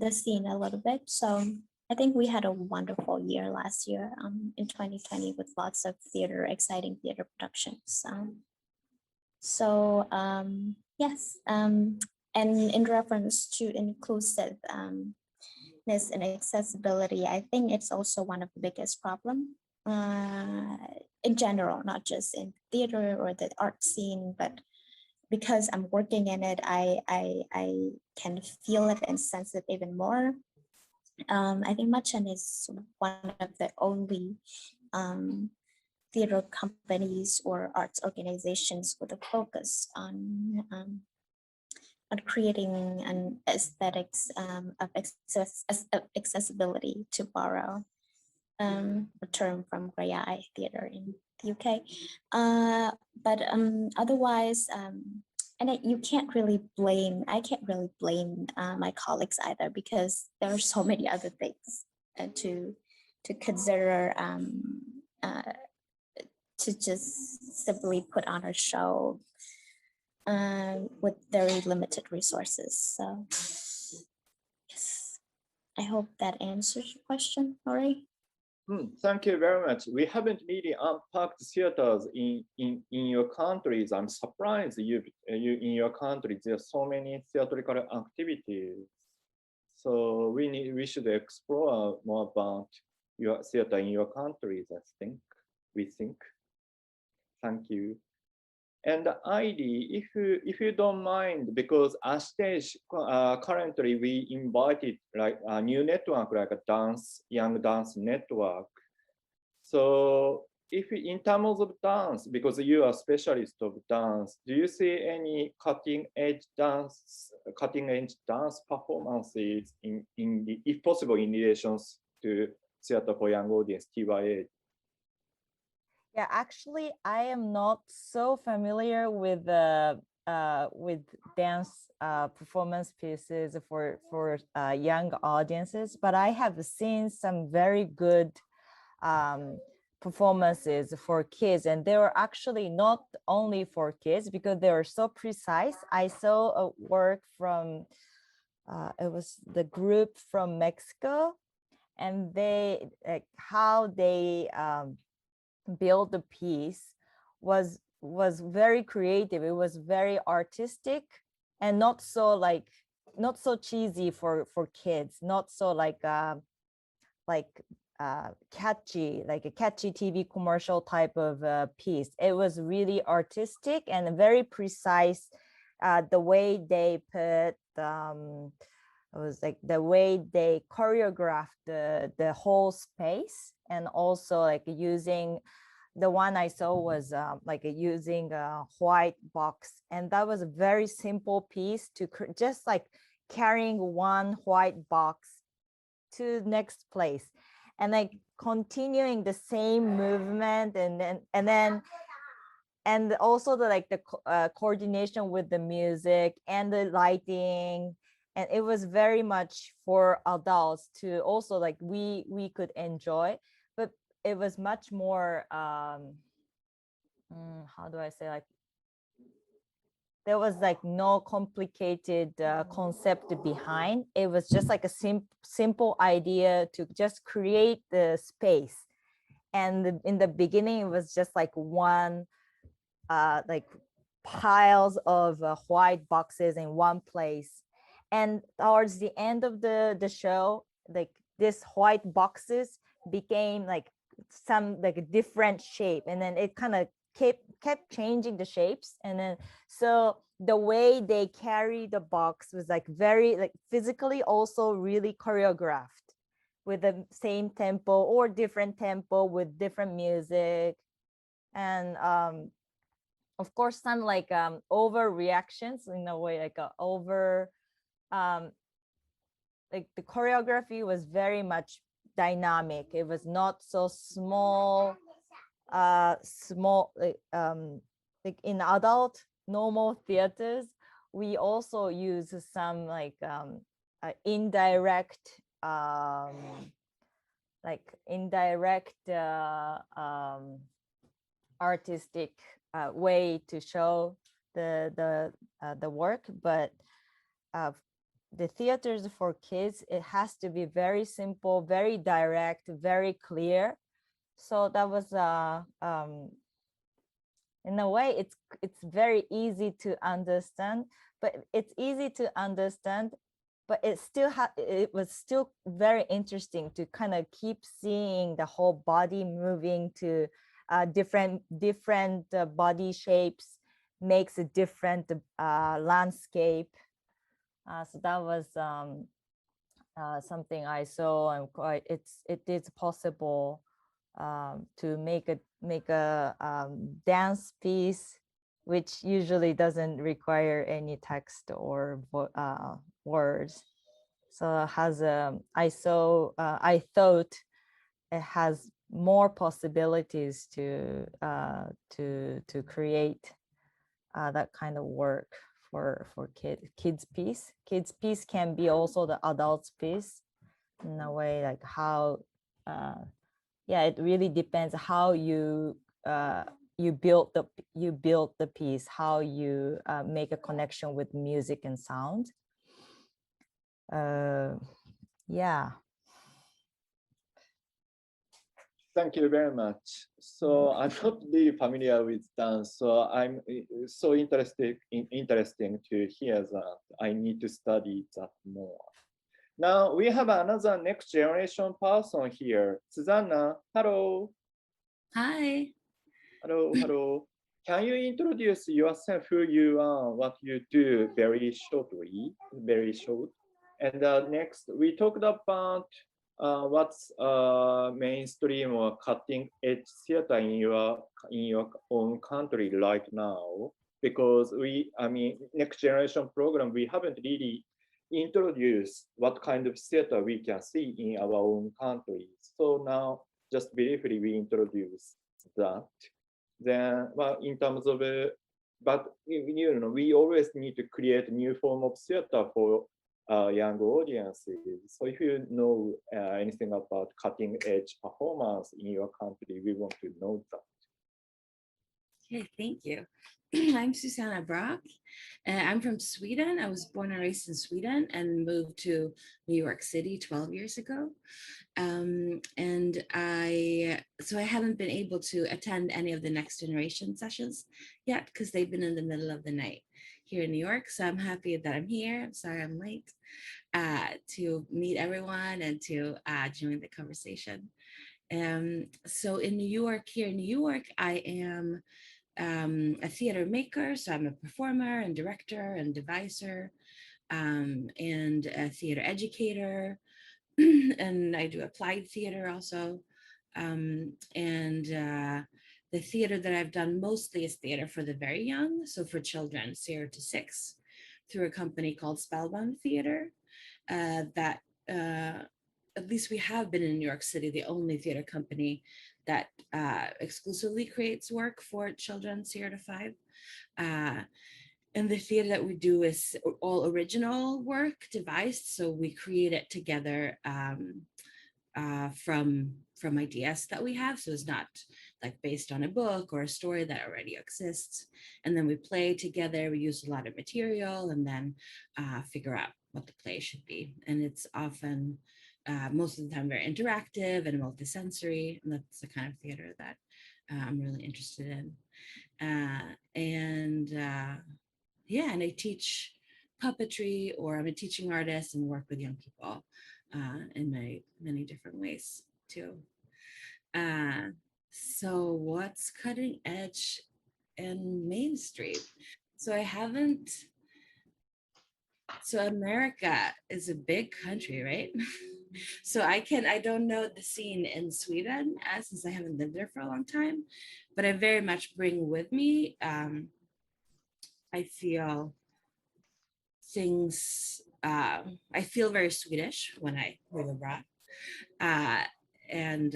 the scene a little bit. So I think we had a wonderful year last year in 2020 with lots of exciting theater productions. Yes, and in reference to inclusiveness and accessibility, I think it's also one of the biggest problems in general, not just in theater or the art scene, but because I'm working in it, I can feel it and sense it even more. I think Machan is one of the only theater companies or arts organizations with a focus on creating an aesthetics of accessibility, to borrow a term from Grey Eye Theatre in the UK. But otherwise, and you can't really blame, I can't really blame my colleagues either, because there are so many other things to consider, to just simply put on a show with very limited resources. So yes, I hope that answers your question, Lori. Thank you very much. We haven't really unpacked theaters in your countries. I'm surprised you in your country there are so many theatrical activities. So we should explore more about your theater in your countries. We think. Thank you. And Heidi, if you don't mind, because Ashtej, currently we invited like a new network, like a young dance network. So if in terms of dance, because you are a specialist of dance, do you see any cutting edge dance performances if possible, in relations to theater for young audience, TYA? Yeah, actually, I am not so familiar with dance performance pieces for young audiences, but I have seen some very good performances for kids, and they were actually not only for kids because they were so precise. I saw a work from it was the group from Mexico, and they how they build the piece was very creative. It was very artistic and not so cheesy for kids, not so catchy, like a catchy TV commercial type of piece. It was really artistic and very precise. The way they put it was like the way they choreographed the whole space, and also like using the one I saw was like using a white box, and that was a very simple piece to just like carrying one white box to next place, and like continuing the same movement, and also the coordination with the music and the lighting. And it was very much for adults to also like we could enjoy, but it was much more how do I say, like there was like no complicated concept behind. It was just like a simple idea to just create the space. And in the beginning, it was just like one like piles of white boxes in one place. And towards the end of the show, like this white boxes became like some like a different shape, and then it kind of kept changing the shapes. And then so the way they carry the box was like very like physically also really choreographed with the same tempo or different tempo with different music. And of course some like overreactions in a way, like like the choreography was very much dynamic. It was not so small like in adult normal theaters. We also use some like indirect artistic way to show the work, but the theaters for kids, it has to be very simple, very direct, very clear. So that was in a way it's very easy to understand, but it was still very interesting to kind of keep seeing the whole body moving to different body shapes, makes a different landscape. So that was something I saw, and it is possible to make a dance piece, which usually doesn't require any text or words. So I thought it has more possibilities to create that kind of work for kids piece. Kids piece can be also the adults piece in a way, like how it really depends how you build the piece, how you make a connection with music and sound. Thank you very much. So I'm not really familiar with dance, so I'm so interesting to hear that. I need to study that more. Now we have another next generation person here. Susanna, hello. Hi. Hello. Can you introduce yourself, who you are, what you do, very short? And next, we talked about what's mainstream or cutting edge theater in your own country right now, because next generation program, we haven't really introduced what kind of theater we can see in our own country. So now, just briefly, we introduce that. Then, well, in terms of, but we always need to create a new form of theater for young audiences. So if you know anything about cutting edge performance in your country, we want to know that. Okay, thank you. I'm Susanna Brock. I'm from Sweden. I was born and raised in Sweden and moved to New York City 12 years ago. So I haven't been able to attend any of the next generation sessions yet because they've been in the middle of the night here in New York. So I'm happy that I'm here. I'm sorry I'm late, to meet everyone and to join the conversation. So in New York, here in New York, I am a theater maker. So I'm a performer and director and deviser, and a theater educator. And I do applied theater also. The theater that I've done mostly is theater for the very young, so for children 0 to 6, through a company called Spellbound Theater, that at least we have been in New York City, the only theater company that exclusively creates work for children 0 to 5. And the theater that we do is all original work devised. So we create it together from ideas that we have. So it's not like based on a book or a story that already exists. And then we play together. We use a lot of material and then figure out what the play should be. And it's often, most of the time, very interactive and multisensory. And that's the kind of theater that I'm really interested in. And I teach puppetry, or I'm a teaching artist and work with young people in many different ways too. So what's cutting edge and mainstream? So America is a big country, right? So I don't know the scene in Sweden since I haven't lived there for a long time, but I very much bring with me, I feel things, I feel very Swedish when I live abroad. And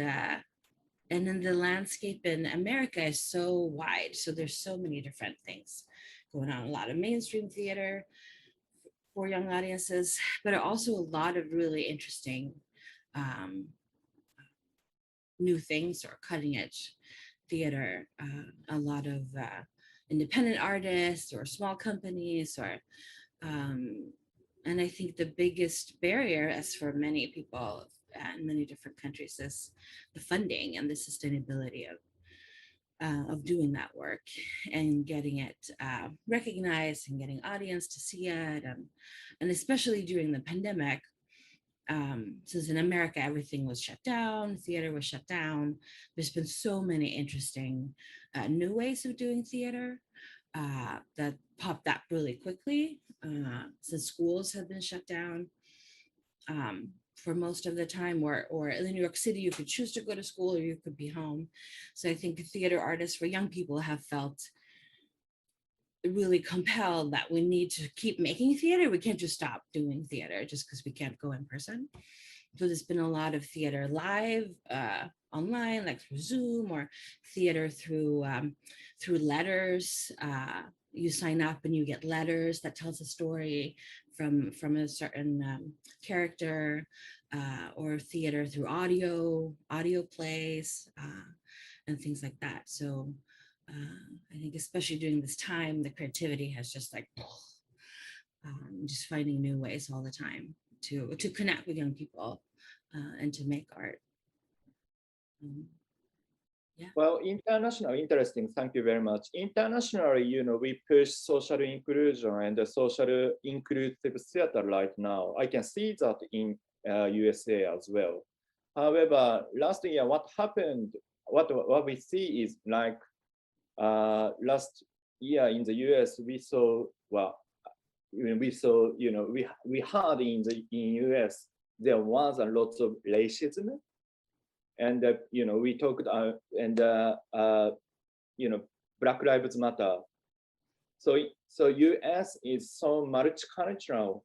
then the landscape in America is so wide. So there's so many different things going on, a lot of mainstream theater for young audiences, but also a lot of really interesting new things or cutting edge theater, a lot of independent artists or small companies, or and I think the biggest barrier, as for many people in many different countries, is the funding and the sustainability of doing that work and getting it recognized and getting audience to see it, and especially during the pandemic. Since in America, everything was shut down, theater was shut down. There's been so many interesting new ways of doing theater that popped up really quickly since schools have been shut down. for most of the time, or in New York City, you could choose to go to school or you could be home. So I think theater artists for young people have felt really compelled that we need to keep making theater. We can't just stop doing theater just because we can't go in person. So there's been a lot of theater live, online, like through Zoom, or theater through letters. You sign up and you get letters that tells a story from a certain character, or theater through audio plays, and things like that. So I think especially during this time, the creativity has just like, just finding new ways all the time to connect with young people and to make art. Yeah. Well, international, interesting. Thank you very much. Internationally, we push social inclusion and the social inclusive theater right now. I can see that in USA as well. However, last year, what happened? What we see is like last year in the US, we saw we heard in US there was a lot of racism. And we talked Black Lives Matter. So US is so multicultural,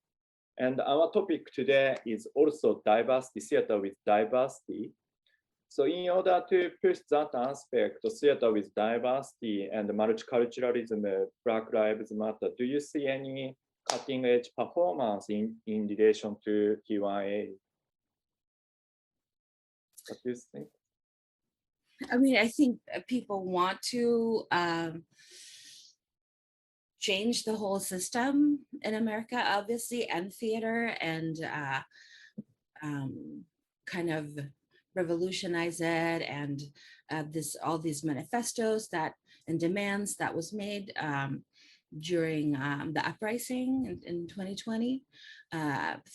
and our topic today is also diversity, theater with diversity. So in order to push that aspect, theater with diversity and multiculturalism, Black Lives Matter, do you see any cutting edge performance in relation to TYA? What do you think? I mean, I think people want to change the whole system in America, obviously, and theater, and kind of revolutionize it, and all these manifestos and demands that was made during the uprising in 2020.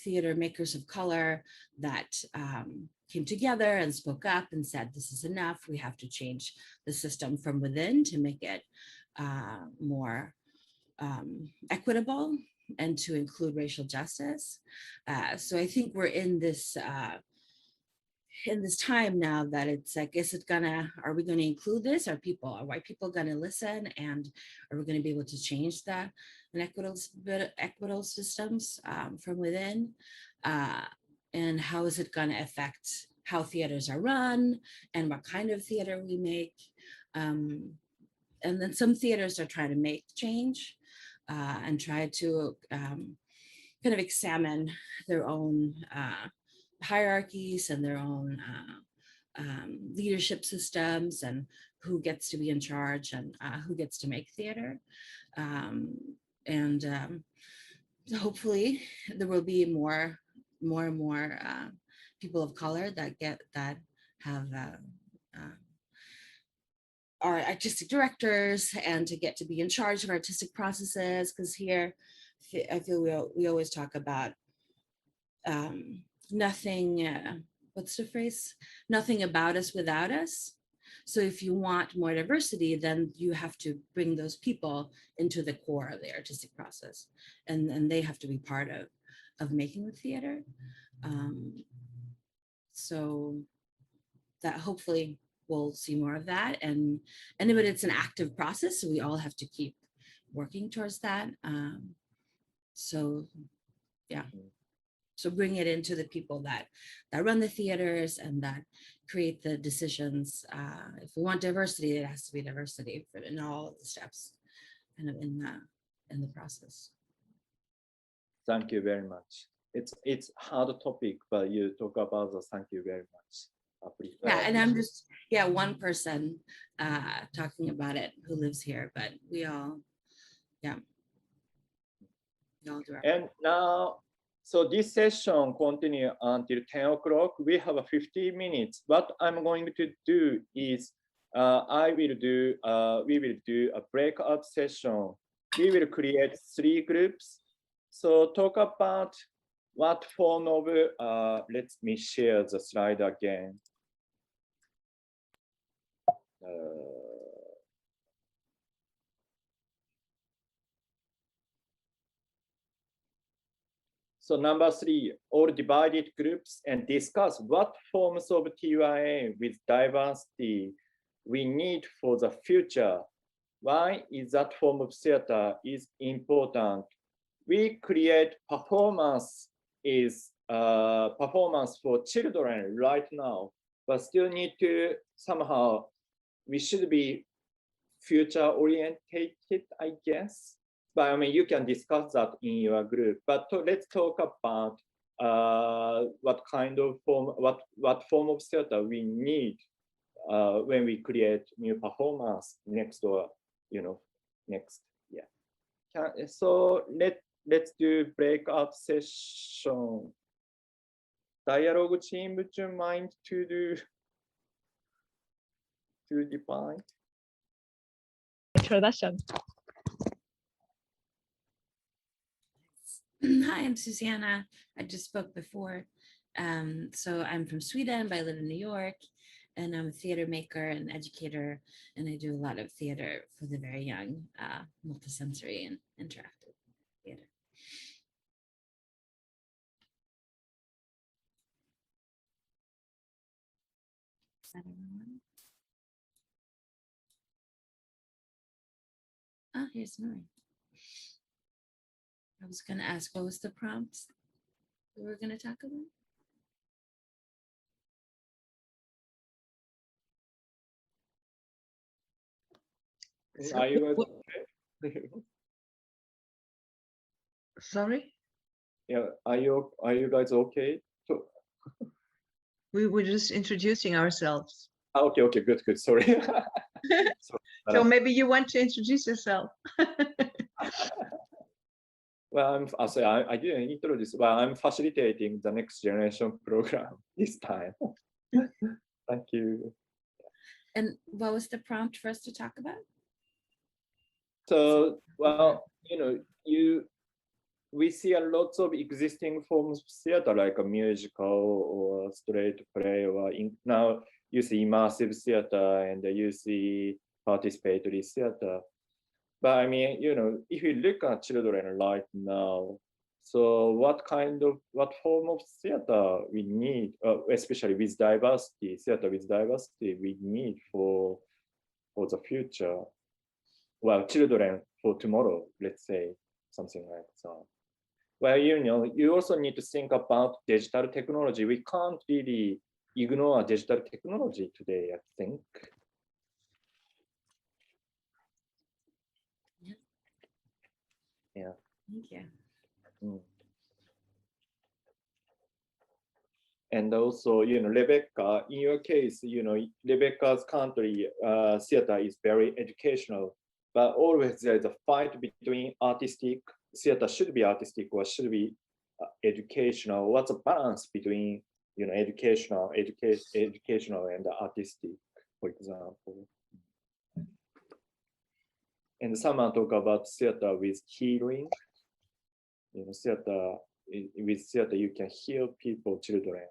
Theater makers of color that came together and spoke up and said, this is enough. We have to change the system from within to make it more equitable and to include racial justice. So I think we're in this time now that it's like, are we gonna include this? Are white people gonna listen? And are we gonna be able to change the equitable systems from within? And how is it gonna affect how theaters are run and what kind of theater we make? And then some theaters are trying to make change and try to kind of examine their own hierarchies and their own leadership systems, and who gets to be in charge and who gets to make theater. Hopefully there will be more and more people of color that have are artistic directors, and to get to be in charge of artistic processes. Because here, I feel we always talk about nothing, what's the phrase? Nothing about us without us. So if you want more diversity, then you have to bring those people into the core of the artistic process, and they have to be part of making the theater. So that hopefully we'll see more of that, but it's an active process, so we all have to keep working towards that. So yeah. So bring it into the people that run the theaters and that create the decisions. If we want diversity, it has to be diversity in all of the steps, kind of in the process. Thank you very much. It's hard topic, but you talk about the thank you very much. Yeah, and I'm just one person talking about it who lives here, but we all do our And now. So this session continue until 10 o'clock. We have 50 minutes. What I'm going to do is we will do a breakout session. We will create 3 groups. So talk about what form of, let me share the slide again. So number 3, all divided groups and discuss what forms of TYA with diversity we need for the future. Why is that form of theater is important? We create performance for children right now, but still need to somehow, we should be future orientated, I guess. But I mean, you can discuss that in your group. But let's talk about what kind of form, what form of theater we need when we create new performance next, or next. Yeah. So let's do breakout session. Dialogue team, would you mind to define? Introduction. Hi, I'm Susanna. I just spoke before. So I'm from Sweden, but I live in New York, and I'm a theater maker and educator, and I do a lot of theater for the very young, multisensory and interactive theater. Is that everyone? Oh, here's Nori. I was going to ask, what was the prompts we were going to talk about? Are you okay? Sorry? Yeah, are you guys okay? So, We were just introducing ourselves. okay, good. Sorry. So maybe you want to introduce yourself. Well, I didn't introduce. Well, I'm facilitating the next generation program this time. Thank you. And what was the prompt for us to talk about? So, well, we see a lot of existing forms of theater, like a musical or straight play, or now you see immersive theater and you see participatory theater. But I mean, if you look at children right now, so what form of theater we need, especially with diversity, theater with diversity, we need for the future? Well, children for tomorrow, let's say, something like that. Well, you also need to think about digital technology. We can't really ignore digital technology today, I think. Yeah. Thank you. And also, Rebecca, in your case, Rebecca's country theater is very educational, but always there's a fight between artistic, theater should be artistic or should be educational. What's the balance between, educational and artistic, for example? And someone talk about theater with healing. Theater, with theater, you can heal people, children.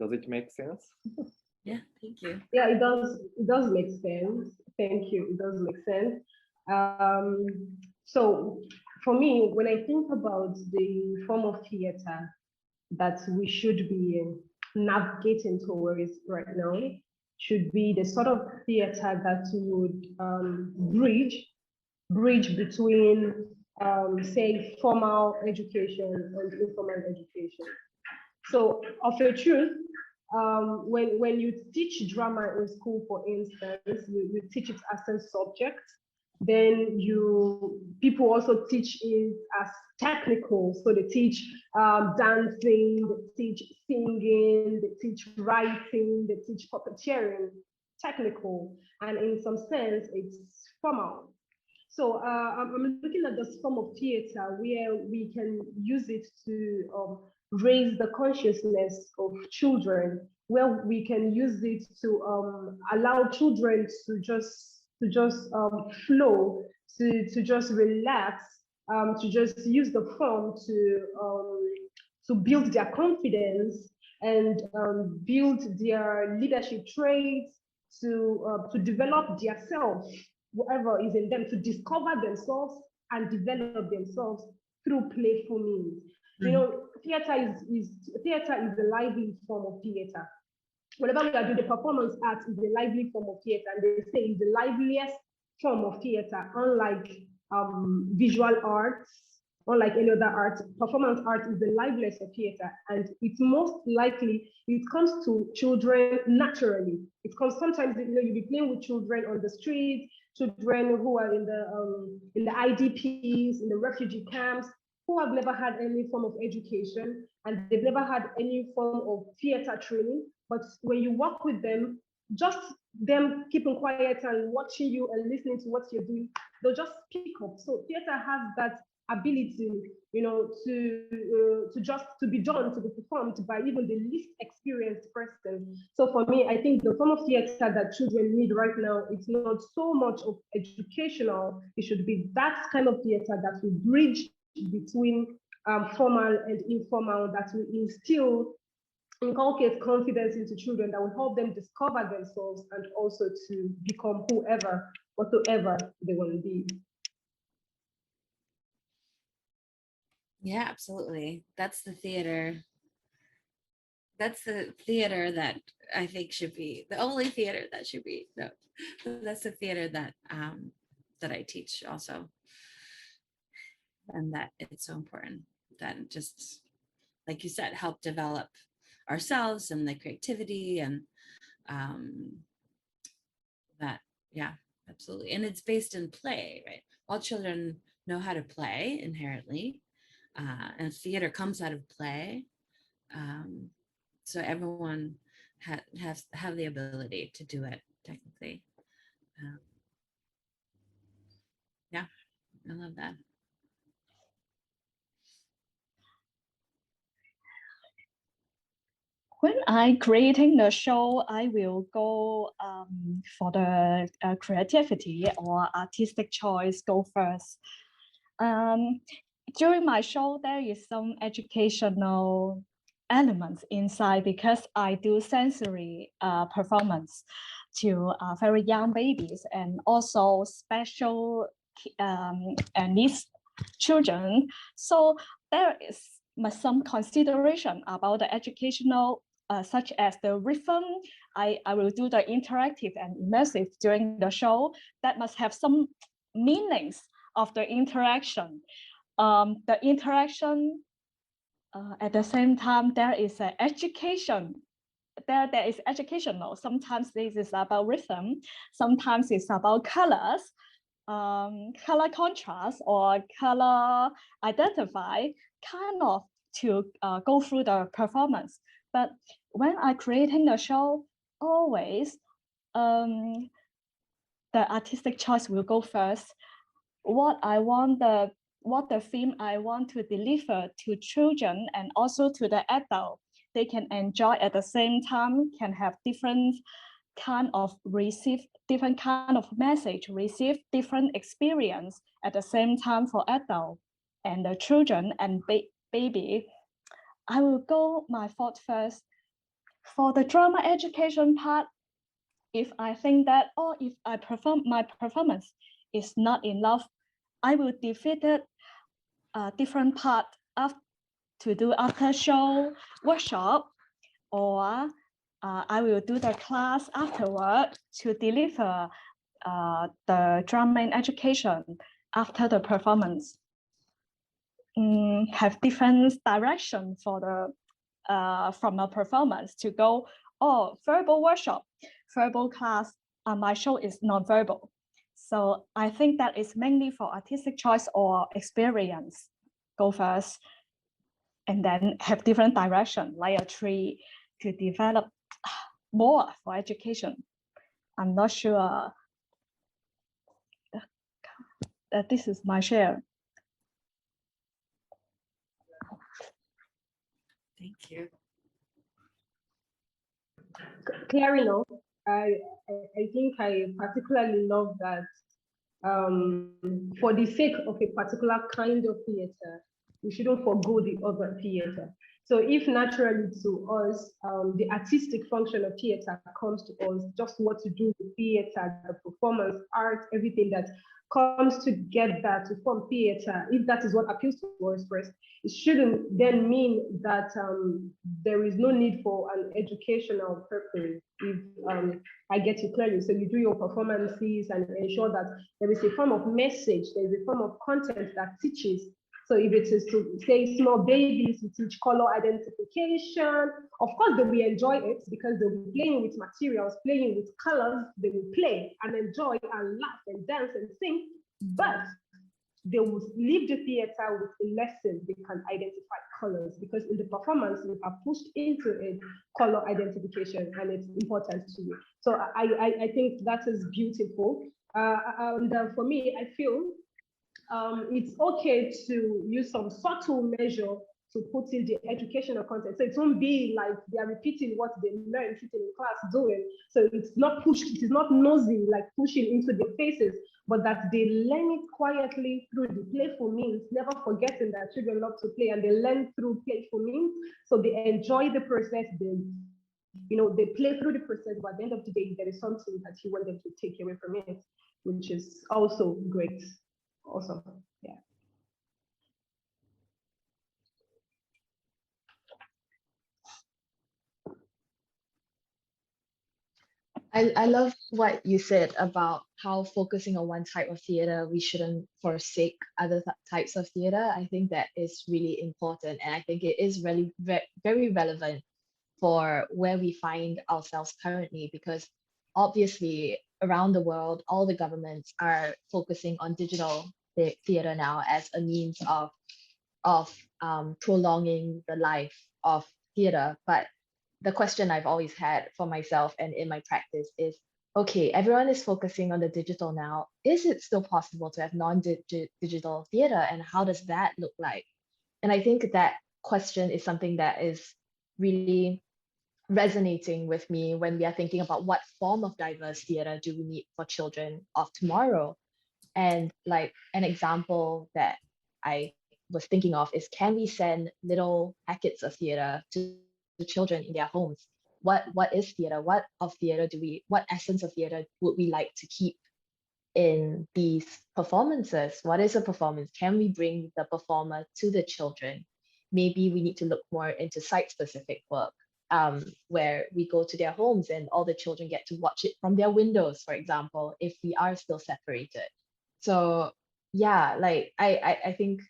Does it make sense? Yeah, thank you. Yeah, it does make sense. Thank you. It does make sense. So for me, when I think about the form of theater that we should be navigating towards right now, should be the sort of theater that would bridge between, say, formal education and informal education. So, of a truth, when you teach drama in school, for instance, you teach it as a subject. Then people also teach it as technical. So they teach dancing, they teach singing, they teach writing, they teach puppeteering, technical, and in some sense it's formal. So I'm looking at this form of theater where we can use it to raise the consciousness of children, where we can use it to allow children to just flow, to just relax, to just use the form to build their confidence and build their leadership traits, to develop their self, whatever is in them, to discover themselves and develop themselves through playful means. You know, theater is a lively form of theater. Whenever we are doing the performance art, is a lively form of theater, and they say it's the liveliest form of theater, unlike visual arts, unlike any other art. Performance art is the liveliest of theater, and it's most likely it comes to children naturally. It comes sometimes, you know, you'll be playing with children on the street, children who are in the IDPs, in the refugee camps, who have never had any form of education, and they've never had any form of theater training. But when you work with them, just them keeping quiet and watching you and listening to what you're doing, they'll just pick up. So theater has that ability, you know, to be done, to be performed by even the least experienced person. So for me, I think the form of theater that children need right now, it's not so much of educational. It should be that kind of theater that will bridge between formal and informal, that will inculcate confidence into children, that will help them discover themselves and also to become whatsoever they want to be. Yeah, absolutely. That's the theater. That's the theater that I think should be the only theater that should be. No, that's the theater that that I teach also, and that it's so important that just, like you said, help develop ourselves and the creativity and that, yeah, absolutely. And it's based in play, right? All children know how to play inherently, and theater comes out of play. So everyone have the ability to do it technically. Yeah, I love that. When I creating the show, I will go for the creativity or artistic choice go first. During my show, there is some educational elements inside because I do sensory performance to very young babies and also special needs children. So there is some consideration about the educational, such as the rhythm. I will do the interactive and immersive during the show that must have some meanings of the interaction. The interaction at the same time, there is an education. There is educational. Sometimes this is about rhythm. Sometimes it's about colors, color contrast or color identify, kind of to go through the performance. But when I creating the show, always the artistic choice will go first. What the theme I want to deliver to children and also to the adult, they can enjoy at the same time, can have different kind of different kind of message, receive different experience at the same time for adult and the children and baby. I will go my thought first. For the drama education part, if I think that, or if my performance is not enough, I will divide it different part to do after show workshop, or I will do the class afterward to deliver the drama in education after the performance. Have different direction for the from a performance to go, verbal workshop, verbal class. My show is non-verbal. So I think that is mainly for artistic choice or experience. Go first, and then have different direction, like a tree, to develop more for education. I'm not sure that this is my share. Thank you. Clarino, I think I particularly love that for the sake of a particular kind of theater, we shouldn't forgo the other theater. So if naturally to us, the artistic function of theater comes to us, just what to do with theater, the performance, art, everything that comes together to form theater, if that is what appeals to us first, it shouldn't then mean that there is no need for an educational purpose, if I get you clearly. So you do your performances and ensure that there is a form of message, there is a form of content that teaches. So if it is to say small babies, we teach color identification. Of course, they will enjoy it because they'll be playing with materials, playing with colors. They will play and enjoy and laugh and dance and sing, but they will leave the theater with a lesson. They can identify colors because in the performance, we are pushed into a color identification and it's important to you. So I think that is beautiful. And for me, I feel it's okay to use some subtle measure to put in the educational content. So it won't be like they are repeating what they learned sitting in class doing. So it's not pushed, it is not nosy, like pushing into their faces, but that they learn it quietly through the playful means, never forgetting that children love to play and they learn through playful means. So they enjoy the process, they play through the process, but at the end of the day, there is something that you want them to take away from it, which is also great. Awesome. Yeah. I love what you said about how focusing on one type of theater, we shouldn't forsake other types of theater. I think that is really important. And I think it is really very relevant for where we find ourselves currently, because obviously around the world, all the governments are focusing on digital theater now as a means of prolonging the life of theater. But the question I've always had for myself and in my practice is, okay, everyone is focusing on the digital now. Is it still possible to have non-digital theater, and how does that look like? And I think that question is something that is really resonating with me when we are thinking about what form of diverse theater do we need for children of tomorrow. And like an example that I was thinking of is, can we send little packets of theater to children in their homes? What is theater? What essence of theater would we like to keep in these performances? What is a performance? Can we bring the performer to the children? Maybe we need to look more into site-specific work, where we go to their homes and all the children get to watch it from their windows, for example, if we are still separated. So yeah, like I think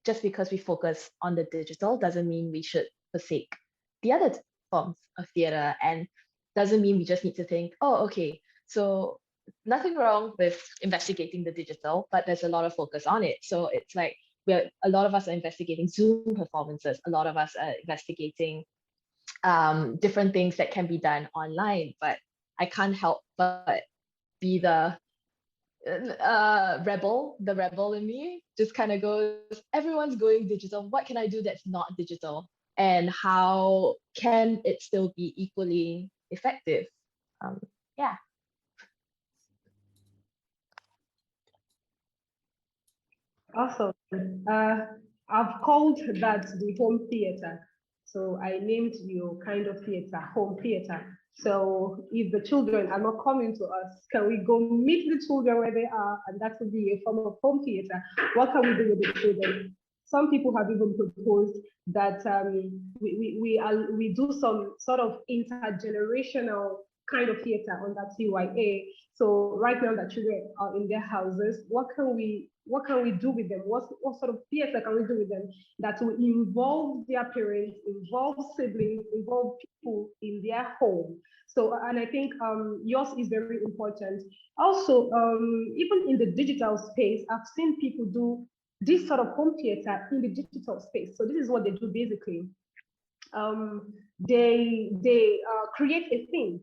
just because we focus on the digital doesn't mean we should forsake the other forms of theater, and doesn't mean we just need to think, oh, okay, so nothing wrong with investigating the digital, but there's a lot of focus on it. So it's like a lot of us are investigating Zoom performances, a lot of us are investigating different things that can be done online, but I can't help but be the rebel in me just kind of goes, everyone's going digital, what can I do that's not digital? And how can it still be equally effective? Yeah. Awesome. I've called that the home theater. So I named your kind of theater home theater. So if the children are not coming to us, can we go meet the children where they are? And that would be a form of home theater. What can we do with the children? Some people have even proposed that we do some sort of intergenerational kind of theater on that CYA. So right now that children are in their houses, what can we do with them? What sort of theater can we do with them that will involve their parents, involve siblings, involve people in their home? So, and I think yours is very important. Also, even in the digital space, I've seen people do this sort of home theater in the digital space. So this is what they do basically. They create a theme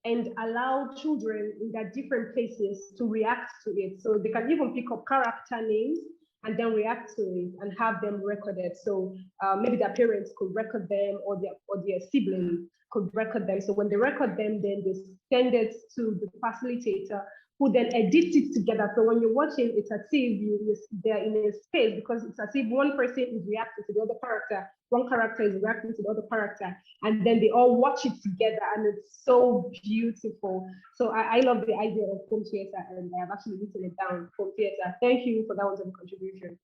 and allow children in their different places to react to it. So they can even pick up character names and then react to it and have them recorded. So maybe their parents could record them, or their siblings could record them. So when they record them, then they send it to the facilitator who then edit it together. So when you're watching, it's as if they're in a space, because it's as if one person is reacting to the other character, one character is reacting to the other character, and then they all watch it together, and it's so beautiful. So I love the idea of home theater, and I've actually written it down, home theater. Thank you for that wonderful contribution.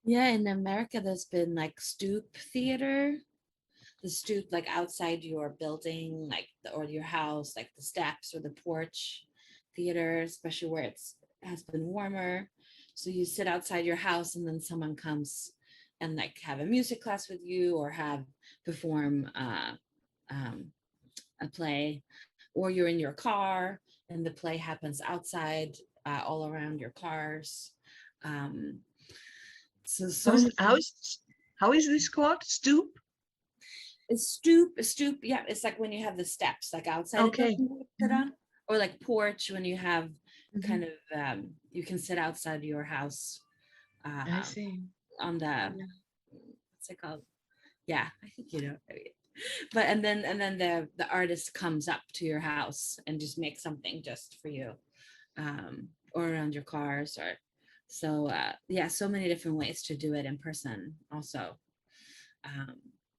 Yeah, in America, there's been like stoop theater. The stoop, like outside your building, like or your house, like the steps or the porch theater, especially where it's has been warmer. So you sit outside your house, and then someone comes and like have a music class with you, or perform a play, or you're in your car and the play happens outside, all around your cars. How is this called? Stoop? It's stoop. Yeah, it's like when you have the steps like outside. Okay. Or like porch, when you have kind of you can sit outside your house. I see. On the what's it called? Yeah, I think you know. But and then the artist comes up to your house and just makes something just for you, or around your cars, or so yeah, so many different ways to do it in person also.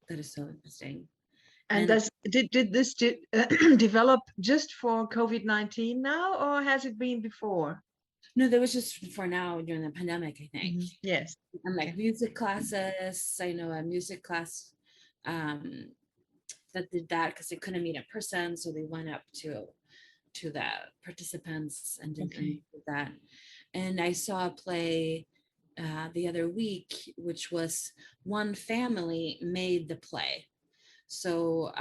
That is so interesting. And did this develop just for COVID-19 now, or has it been before? No, there was just for now during the pandemic, I think. Yes. And like music classes, I know a music class that did that because they couldn't meet in person, so they went up to the participants and did that. And I saw a play the other week, which was one family made the play. So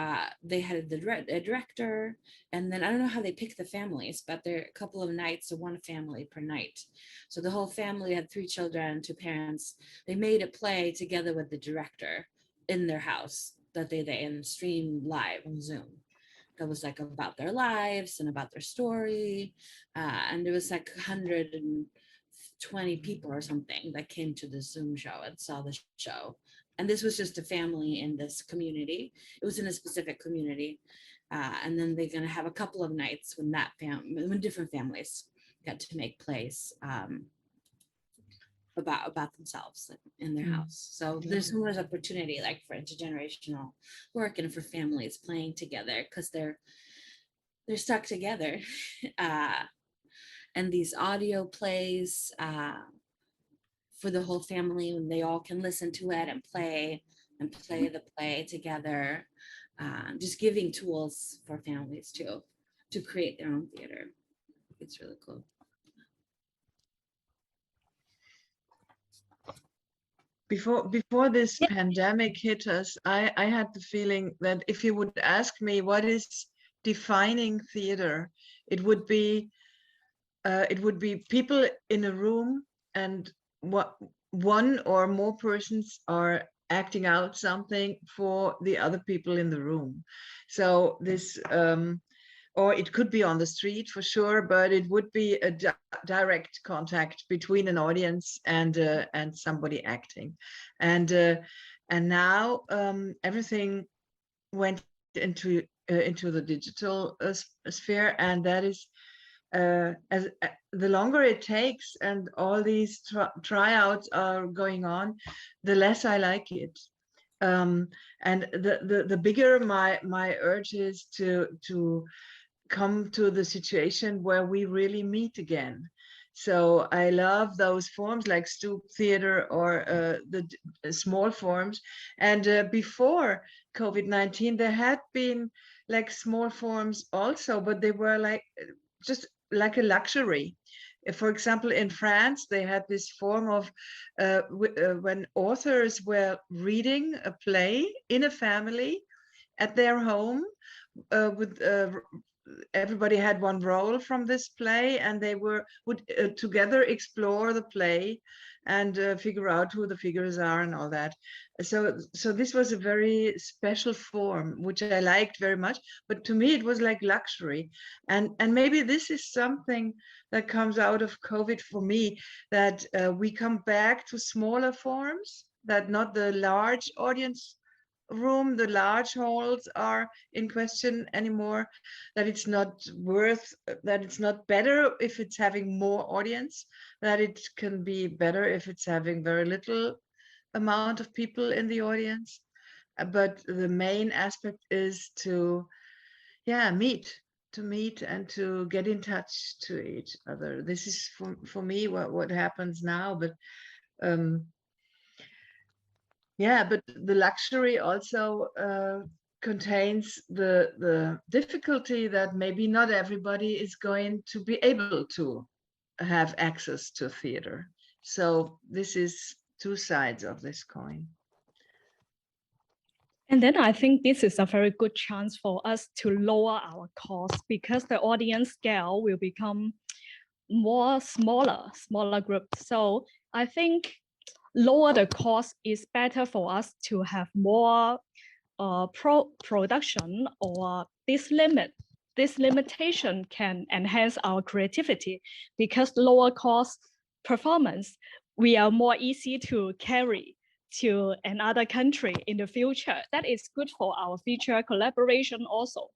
they had a director, and then I don't know how they pick the families, but there are a couple of nights, so one family per night. So the whole family had 3 children, 2 parents. They made a play together with the director in their house that they then streamed live on Zoom. That was like about their lives and about their story. And it was like 120 people or something that came to the Zoom show and saw the show. And this was just a family in this community. It was in a specific community. And then they're going to have a couple of nights when when different families got to make plays about themselves in their house. So there's so much opportunity like for intergenerational work and for families playing together, because they're stuck together. And these audio plays for the whole family, when they all can listen to it and play the play together, just giving tools for families to create their own theater. It's really cool. Before this pandemic hit us, I had the feeling that if you would ask me what is defining theater, it would be people in a room, and what one or more persons are acting out something for the other people in the room. So this or it could be on the street for sure, but it would be a direct contact between an audience and somebody acting. And now everything went into the digital sphere, and that is as the longer it takes and all these tryouts are going on, the less I like it. And the bigger my urge is to come to the situation where we really meet again. So I love those forms like stoop theater or the small forms. And before COVID-19, there had been like small forms also, but they were like just like a luxury. For example, in France, they had this form of when authors were reading a play in a family at their home with everybody had one role from this play, and they would together explore the play and figure out who the figures are and all that. So this was a very special form, which I liked very much, but to me it was like luxury. And maybe this is something that comes out of COVID for me, that we come back to smaller forms, that not the large audience room, the large halls are in question anymore, that it's not better if it's having more audience, that it can be better if it's having very little amount of people in the audience. But the main aspect is to meet and to get in touch to each other. This is for me what happens now. But but the luxury also contains the difficulty that maybe not everybody is going to be able to have access to theater. So this is two sides of this coin. And then I think this is a very good chance for us to lower our costs, because the audience scale will become smaller groups. So I think lower the cost is better for us to have more production, or this limitation can enhance our creativity, because lower cost performance, we are more easy to carry to another country in the future. That is good for our future collaboration also.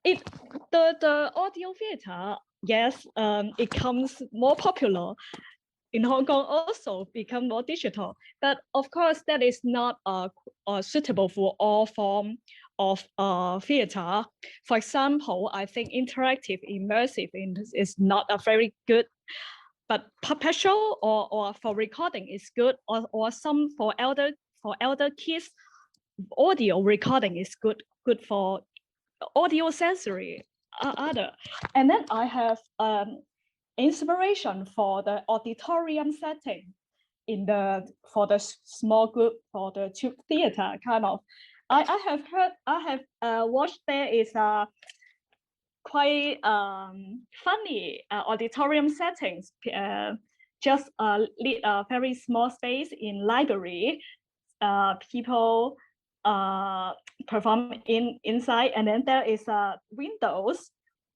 The audio theater, yes, it comes more popular in Hong Kong, also become more digital. But of course, that is not suitable for all form of theater. For example, I think interactive, immersive is not a very good, but perpetual or for recording is good, or some for elder kids, audio recording is good for audio sensory other. And then I have inspiration for the auditorium setting for the small group, for the tube theater kind of. I have watched there is a quite funny auditorium settings. Just lead a very small space in library. People perform inside, and then there is windows.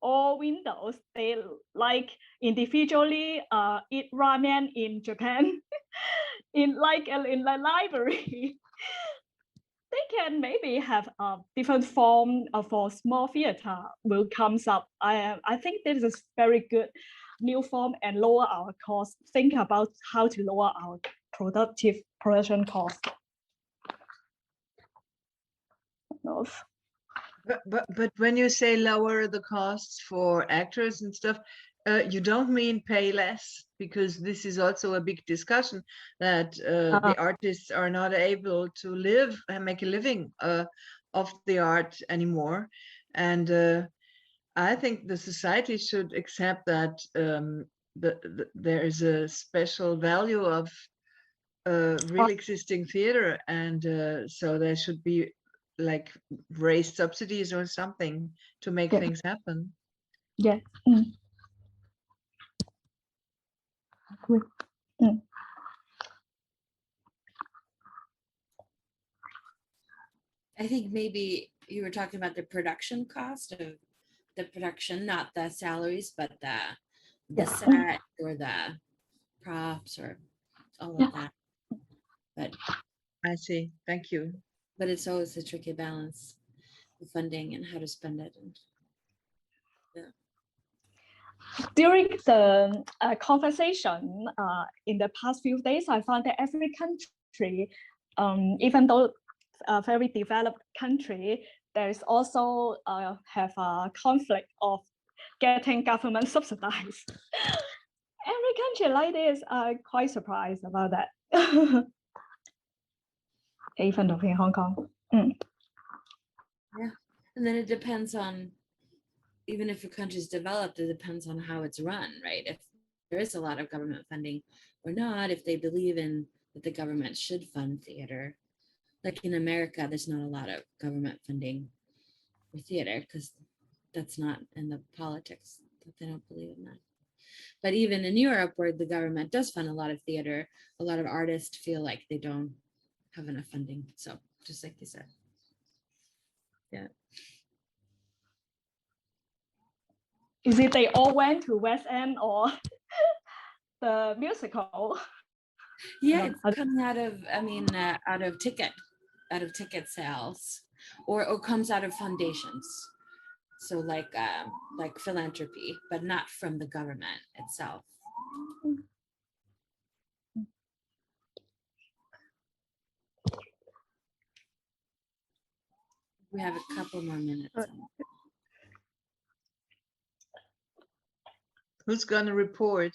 All windows, they like individually eat ramen in Japan in the library. They can maybe have a different form for small theater will comes up. I think this is very good new form and lower our cost. Think about how to lower our production cost. But when you say lower the costs for actors and stuff, you don't mean pay less, because this is also a big discussion that the artists are not able to live and make a living of the art anymore. And I think the society should accept that there is a special value of real existing theater, and so there should be like raised subsidies or something to make things happen. Yeah. I think maybe you were talking about the production cost of the production, not the salaries, but the set or the props or all of that. But I see. Thank you. But it's always a tricky balance, the funding and how to spend it. And, During the conversation in the past few days, I found that every country, even though a very developed country, there is also have a conflict of getting government subsidized. Every country like this, I'm quite surprised about that. Even though in Hong Kong. Yeah, and then it depends on, even if a country's developed, it depends on how it's run, right? If there is a lot of government funding or not, if they believe in that the government should fund theater. Like in America, there's not a lot of government funding for theater because that's not in the politics, that they don't believe in that. But even in Europe, where the government does fund a lot of theater, a lot of artists feel like they don't have enough funding. So just like you said. Yeah. Is it they all went to West End or the musical? Yeah, it's coming out of, out of ticket ticket sales, or comes out of foundations. So like philanthropy, but not from the government itself. We have a couple more minutes. Who's going to report?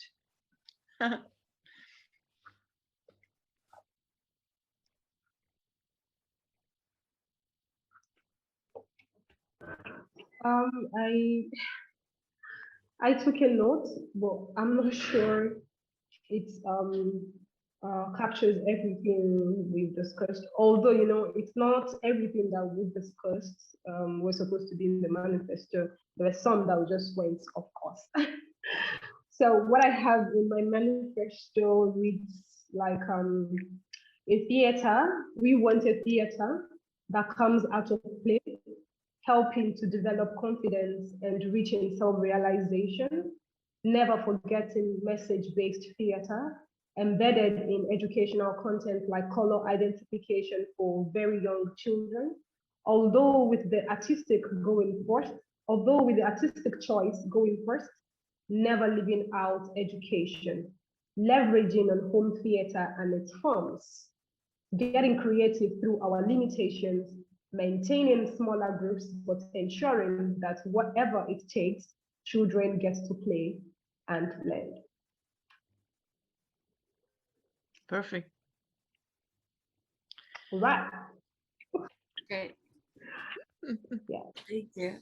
I took a note, but I'm not sure it captures everything we've discussed. Although, you know, it's not everything that we've discussed was supposed to be in the manifesto. There were some that just went off course. So what I have in my manifesto reads like a theater. We want a theater that comes out of play, helping to develop confidence and reaching self-realization, never forgetting message-based theater, embedded in educational content like color identification for very young children. Although with the artistic choice going first, never leaving out education, leveraging on home theater and its forms, getting creative through our limitations, maintaining smaller groups, but ensuring that whatever it takes, children get to play and learn. Perfect. Right. Great. Yeah. Thank you.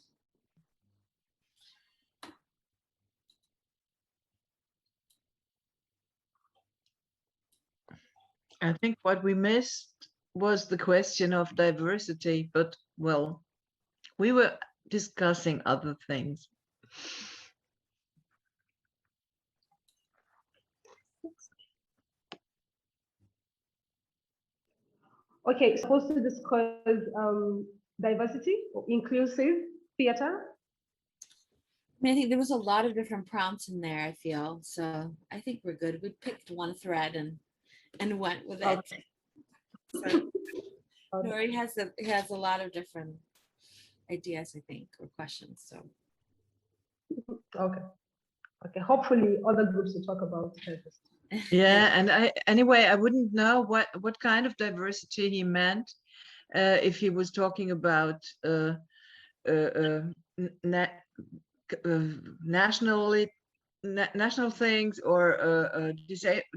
I think what we missed was the question of diversity, but well, we were discussing other things. Okay, supposed to discuss diversity or inclusive theater. I think there was a lot of different prompts in there, I feel. So I think we're good. We picked one thread and went with it. Okay. So Nori has a lot of different ideas, I think, or questions. So Okay. Hopefully other groups will talk about diversity. Yeah, and I wouldn't know what kind of diversity he meant if he was talking about national things or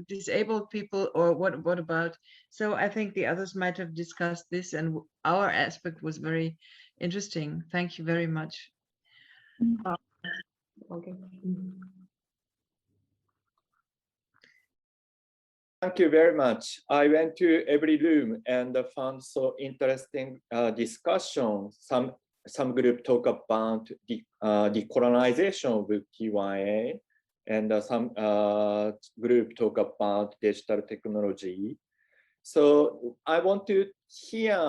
disabled people, or what about? So I think the others might have discussed this, and our aspect was very interesting. Thank you very much. Okay. Thank you very much. I went to every room and found so interesting discussion. Some group talk about the decolonization of TYA, and some group talk about digital technology. So I want to hear.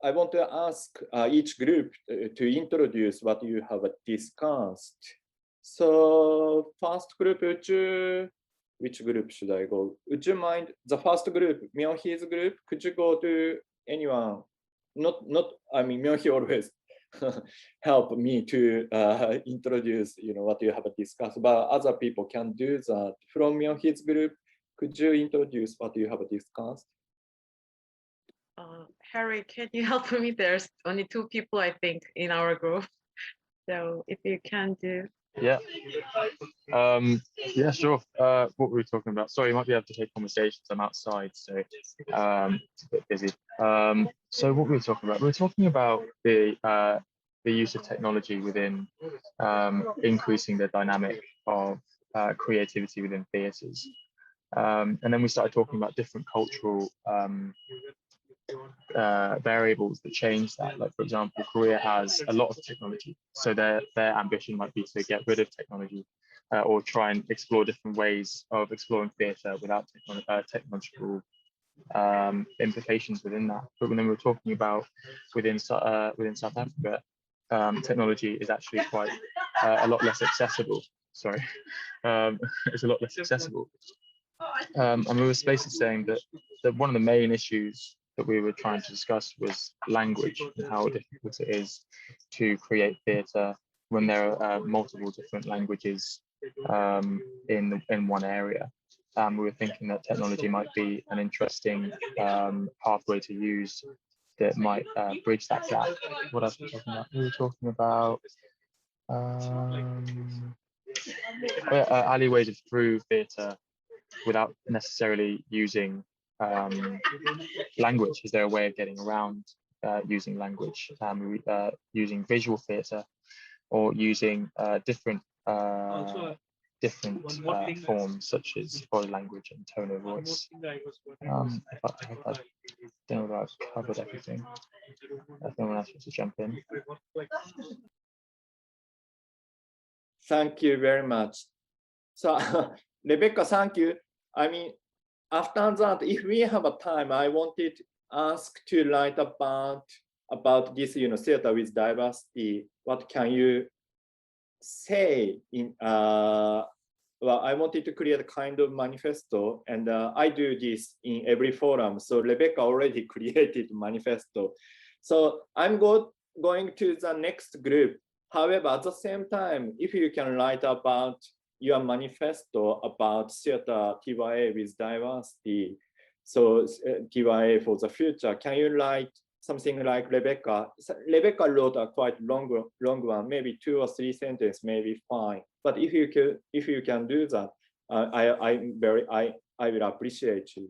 I want to ask each group to introduce what you have discussed. So first group, which group should I go? Would you mind the first group, Myung-hee's group? Could you go to anyone? I mean, Myung-hee always help me to introduce, what you have discussed, but other people can do that. From Myung-hee's group, could you introduce what you have discussed? Harry, can you help me? There's only 2 people, I think, in our group. So if you can do. Yeah. Yeah, sure. What were we talking about? Sorry, you might be able to take conversations. I'm outside, so it's a bit busy. So what were we talking about? We were talking about the use of technology within increasing the dynamic of creativity within theatres. And then we started talking about different cultural variables that change that. Like, for example, Korea has a lot of technology, so their ambition might be to get rid of technology or try and explore different ways of exploring theatre without technological implications within that. But when we were talking about within South Africa, technology is actually quite a lot less accessible. Sorry, it's a lot less accessible. And we were basically saying that one of the main issues that we were trying to discuss was language and how difficult it is to create theatre when there are multiple different languages in one area. We were thinking that technology might be an interesting pathway to use that might bridge that gap. What else were we talking about? We were talking about alleyways through theatre without necessarily using language. Is there a way of getting around using language? Using visual theatre or using different forms such as body language and tone of voice. I don't know if I've covered everything. If no one else wants to jump in. Thank you very much. So, Rebecca, thank you. I mean, after that, if we have a time, I wanted to ask to write about this, theater with diversity. What can you say in well, I wanted to create a kind of manifesto, and I do this in every forum. So Rebecca already created manifesto. So I'm going to the next group. However, at the same time, if you can write about your manifesto about theater TYA with diversity, so TYA for the future, can you write something like Rebecca? Rebecca wrote a quite long one, maybe 2 or 3 sentences, maybe fine. But if you can do that, I will appreciate you.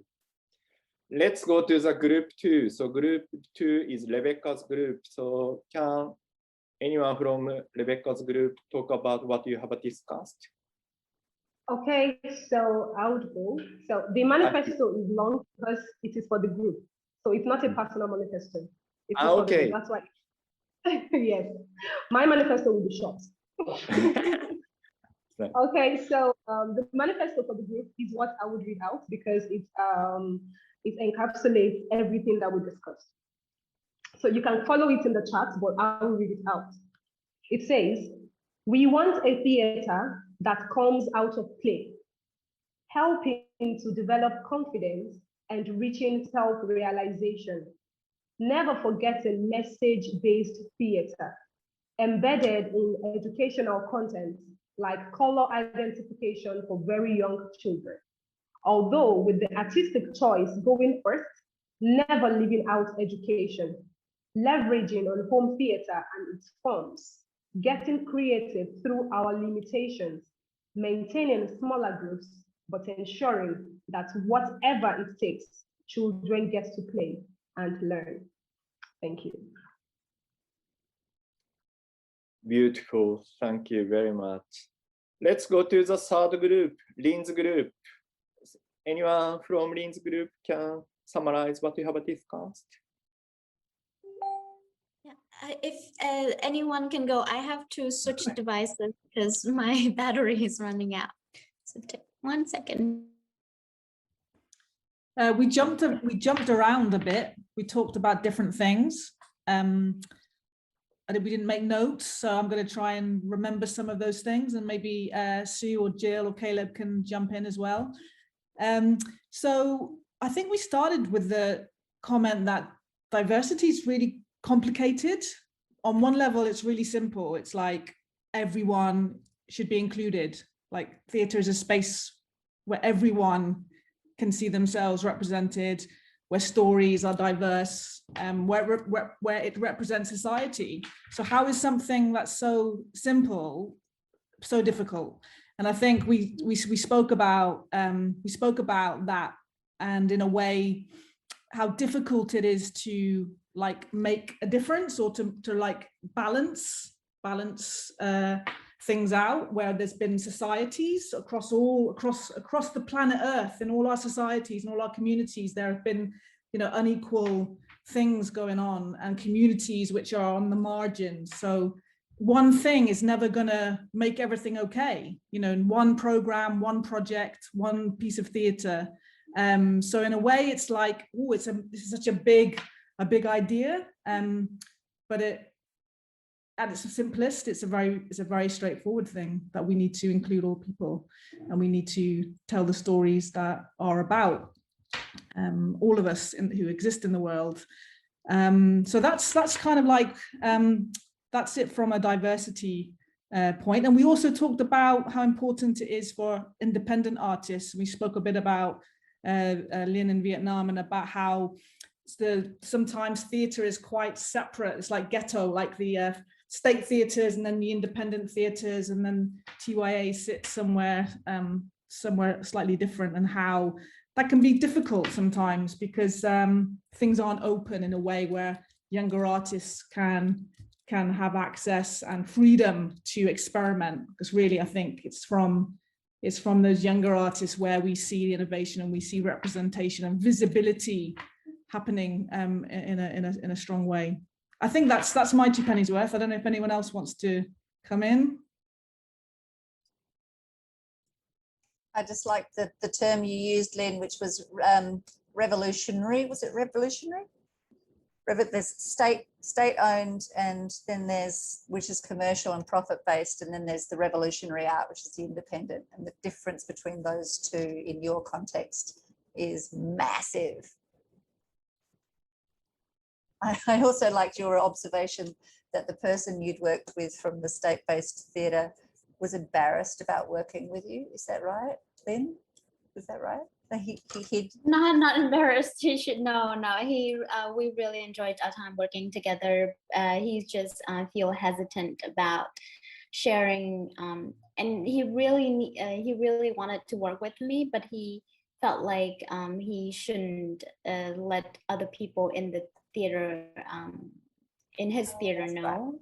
Let's go to the group 2. So group 2 is Rebecca's group. So can anyone from Rebecca's group talk about what you have discussed? Okay, so I would go. So the manifesto is long because it is for the group. So it's not a personal manifesto. It's okay. That's why. Yes, my manifesto will be short. Okay, so the manifesto for the group is what I would read out because it encapsulates everything that we discussed. So you can follow it in the chat, but I will read it out. It says, we want a theater that comes out of play, helping to develop confidence and reaching self-realization, never forgetting message-based theater, embedded in educational content like color identification for very young children. Although with the artistic choice going first, never leaving out education, leveraging on home theater and its forms, getting creative through our limitations, maintaining smaller groups, but ensuring that whatever it takes, children get to play and learn. Thank you. Beautiful, thank you very much. Let's go to the third group, Lynn's group. Anyone from Lynn's group can summarize what you have discussed? If anyone can go, I have to switch devices because my battery is running out. So take 1 second. We jumped around a bit. We talked about different things. We didn't make notes, so I'm going to try and remember some of those things, and maybe Sue or Jill or Caleb can jump in as well. So I think we started with the comment that diversity is really complicated. On one level, it's really simple. It's like everyone should be included. Like theatre is a space where everyone can see themselves represented, where stories are diverse, where it represents society. So how is something that's so simple so difficult? And I think we spoke about that, and in a way, how difficult it is to like make a difference or to like balance things out, where there's been societies across the planet Earth, in all our societies and all our communities, there have been, you know, unequal things going on, and communities which are on the margins. So one thing is never gonna make everything okay, you know, in one program, one project, one piece of theatre. So in a way, it's like, oh, this is such a big idea, but at its simplest, it's a very straightforward thing, that we need to include all people, and we need to tell the stories that are about all of us who exist in the world. So that's kind of like, that's it from a diversity point. And we also talked about how important it is for independent artists. We spoke a bit about Lynn in Vietnam and about how sometimes theatre is quite separate. It's like ghetto, like the state theatres and then the independent theatres, and then TYA sits somewhere slightly different, and how that can be difficult sometimes because things aren't open in a way where younger artists can have access and freedom to experiment. Because really, I think it's from those younger artists where we see the innovation and we see representation and visibility happening in a strong way. I think that's my 2 pennies worth. I don't know if anyone else wants to come in. I just like the term you used, Lynn, which was revolutionary. Was it revolutionary? There's state-owned, and then there's, which is commercial and profit-based, and then there's the revolutionary art, which is the independent. And the difference between those two in your context is massive. I also liked your observation that the person you'd worked with from the state-based theatre was embarrassed about working with you. Is that right, Lynn? Is that right? No, not embarrassed. He should no. We really enjoyed our time working together. He just feel hesitant about sharing, and he really wanted to work with me, but he felt like he shouldn't let other people in the theater, in his theater, know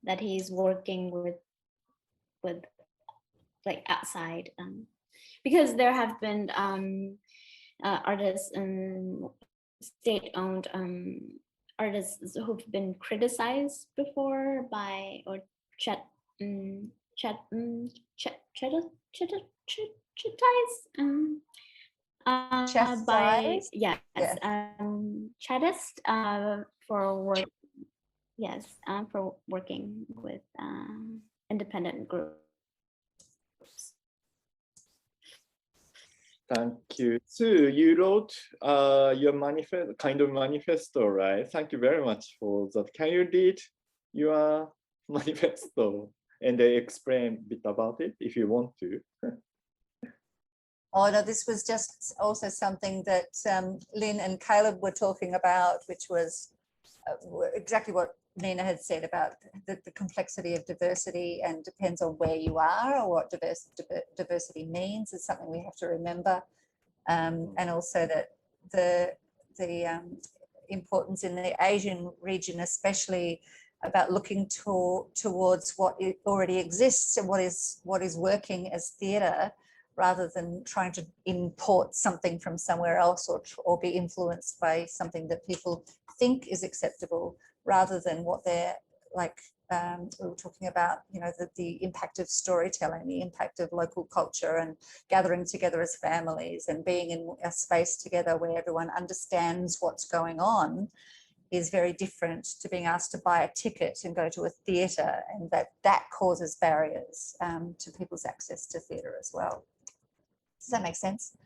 that he's working with like outside, because there have been artists and state-owned artists who've been criticized before by or by chastist for work, for working with independent groups. Thank you. Sue, you wrote your manifesto, right? Thank you very much for that. Can you read your manifesto and explain a bit about it if you want to? Oh no, this was just also something that Lynn and Caleb were talking about, which was exactly what Nina had said about the complexity of diversity, and depends on where you are or what diversity means is something we have to remember, and also that the importance in the Asian region, especially about looking towards what already exists and what is working as theatre, rather than trying to import something from somewhere else or be influenced by something that people think is acceptable, rather than what they're like. We were talking about, the impact of storytelling, the impact of local culture, and gathering together as families and being in a space together where everyone understands what's going on is very different to being asked to buy a ticket and go to a theatre, and that causes barriers to people's access to theatre as well. Does that make sense?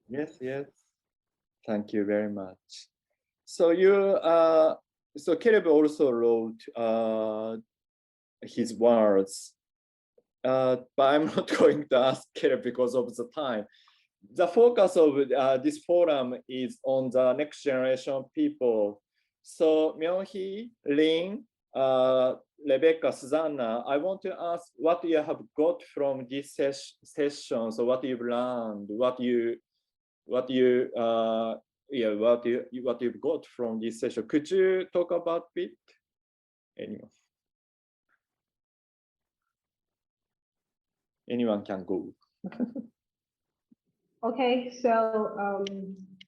Yes. Thank you very much. So so Caleb also wrote his words, but I'm not going to ask Caleb because of the time. The focus of this forum is on the next generation people. So Myung-hee, Lynn, Rebecca, Susanna, I want to ask what you have got from this session. So what you've learned, what you've got from this session. Could you talk about it? Anyone can go. Okay, so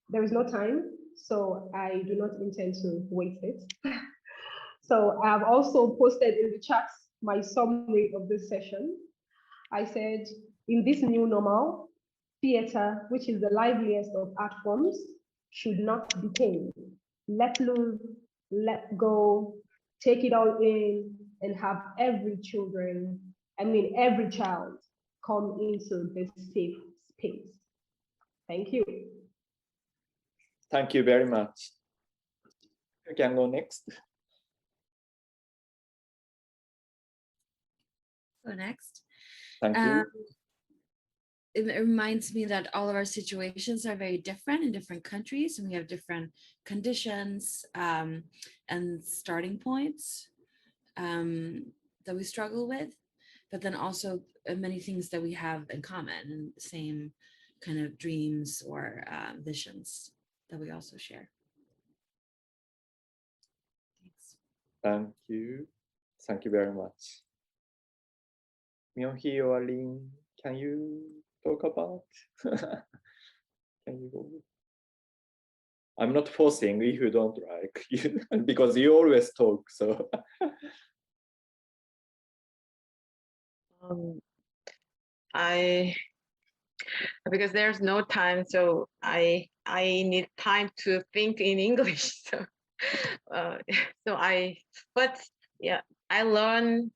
there is no time, so I do not intend to waste it. So I've also posted in the chat my summary of this session. I said, in this new normal, theatre, which is the liveliest of art forms, should not be tamed. Let loose, let go, take it all in, and have every child come into this safe space. Thank you. Thank you very much. You can go next. Go next. Thank you. It reminds me that all of our situations are very different in different countries, and we have different conditions and starting points that we struggle with, but then also many things that we have in common and the same kind of dreams or visions that we also share. Thanks. Thank you. Thank you very much. Myung-hee or Lin, can you talk about? Can you go? I'm not forcing if you don't like, because you always talk. So. Because there's no time, so I need time to think in English. So, but yeah, I learn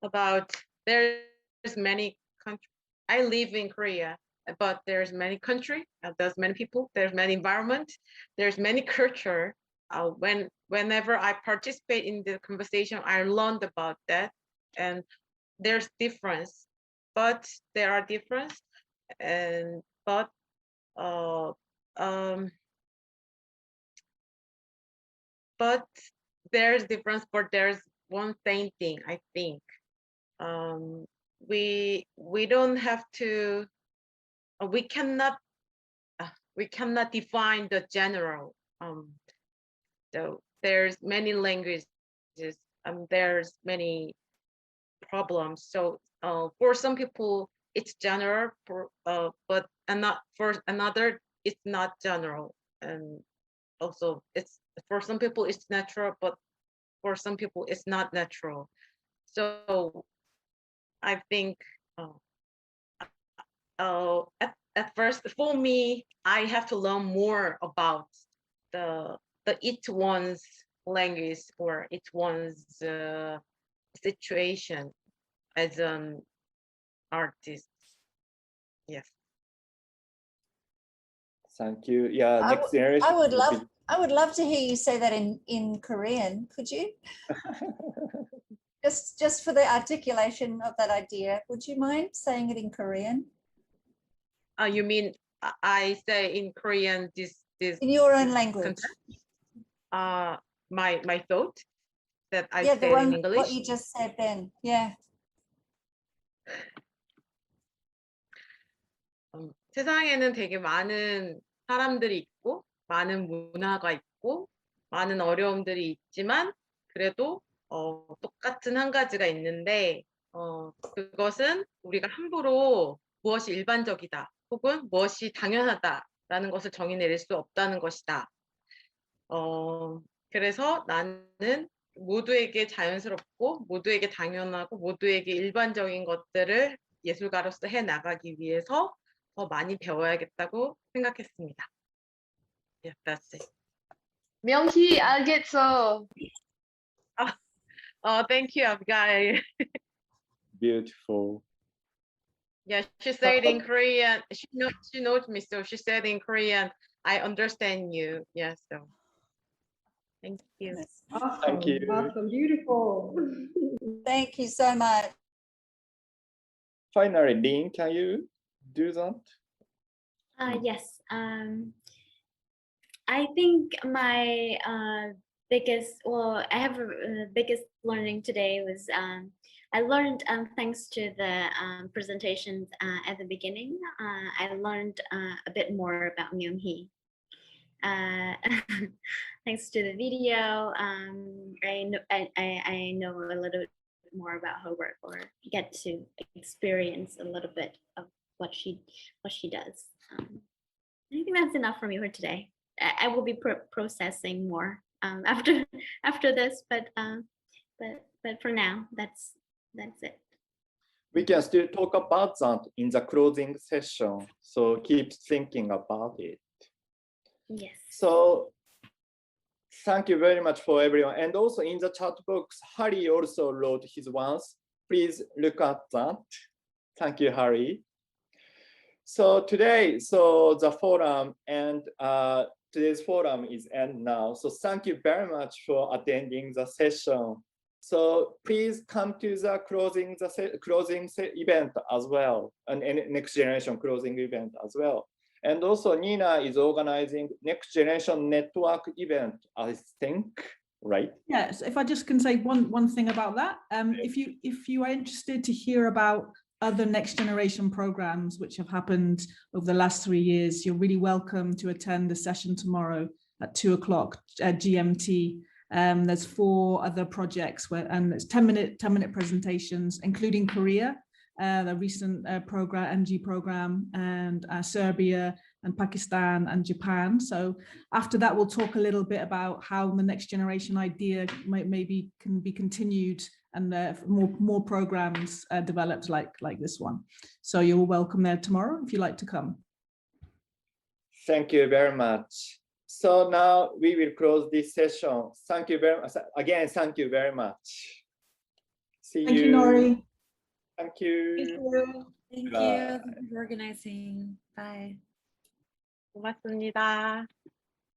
about there's many countries. I live in Korea, but there's many countries, there's many people, there's many environment, there's many culture. Whenever I participate in the conversation, I learned about that, and there's difference, but there are difference, and but there's difference, but there's one same thing, I think. We don't have to, we cannot define the general. So there's many languages, there's many problems. So for some people it's general, but not for another it's not general, and also it's for some people it's natural, but for some people it's not natural. So I think at first for me, I have to learn more about the each one's language or each one's situation as an artist. Yes. Thank you. Yeah, next generation. I would love to hear you say that in Korean. Could you? just for the articulation of that idea, would you mind saying it in Korean? You mean I say in Korean this in your own language? My thought that I said in English. What you just said then, yeah. 세상에는 되게 많은 사람들이 있고 많은 문화가 있고 많은 어려움들이 있지만 그래도 똑같은 한 가지가 있는데 그것은 우리가 함부로 무엇이 일반적이다 혹은 무엇이 당연하다라는 것을 정의 내릴 수 없다는 것이다. 그래서 나는 모두에게 자연스럽고 모두에게 당연하고 모두에게 일반적인 것들을 예술가로서 해 나가기 위해서 더 많이 배워야겠다고 생각했습니다. Yeah, that's it. Myung-hee, I'll get so. Thank you, Abigail. Beautiful. Yeah, she said in Korean. She knows me, so she said in Korean, "I understand you." Yeah, so thank you. Awesome. Thank you. Awesome. Beautiful. Thank you so much. Finally, Lin, can you do that? Yes. I think my biggest learning today was I learned thanks to the presentations at the beginning. I learned a bit more about Myung-hee. Thanks to the video, I know a little bit more about her work, or get to experience a little bit of what she does. I think that's enough for me for today. I will be processing more after this, but for now, that's it. We can still talk about that in the closing session, so keep thinking about it. Yes. So thank you very much for everyone. And also in the chat box, Harry also wrote his ones. Please look at that. Thank you, Harry. So today, the forum and today's forum is end now. So thank you very much for attending the session. So please come to the closing event as well, and next generation closing event as well. And also Nina is organizing next generation network event, I think, right? Yes, if I just can say one thing about that. If you are interested to hear about other next generation programs which have happened over the last 3 years, you're really welcome to attend the session tomorrow at 2 o'clock GMT. There's 4 other projects and it's 10-minute presentations, including Korea, the recent MG program, and Serbia and Pakistan and Japan. So after that, we'll talk a little bit about how the next generation idea maybe can be continued and more programs developed like this one. So you're welcome there tomorrow if you'd like to come. Thank you very much. So now we will close this session. Thank you very much. Again, thank you very much. See you. Thank you, Nori. Thank you. Thank you. Thank you for organizing. Bye. 고맙습니다.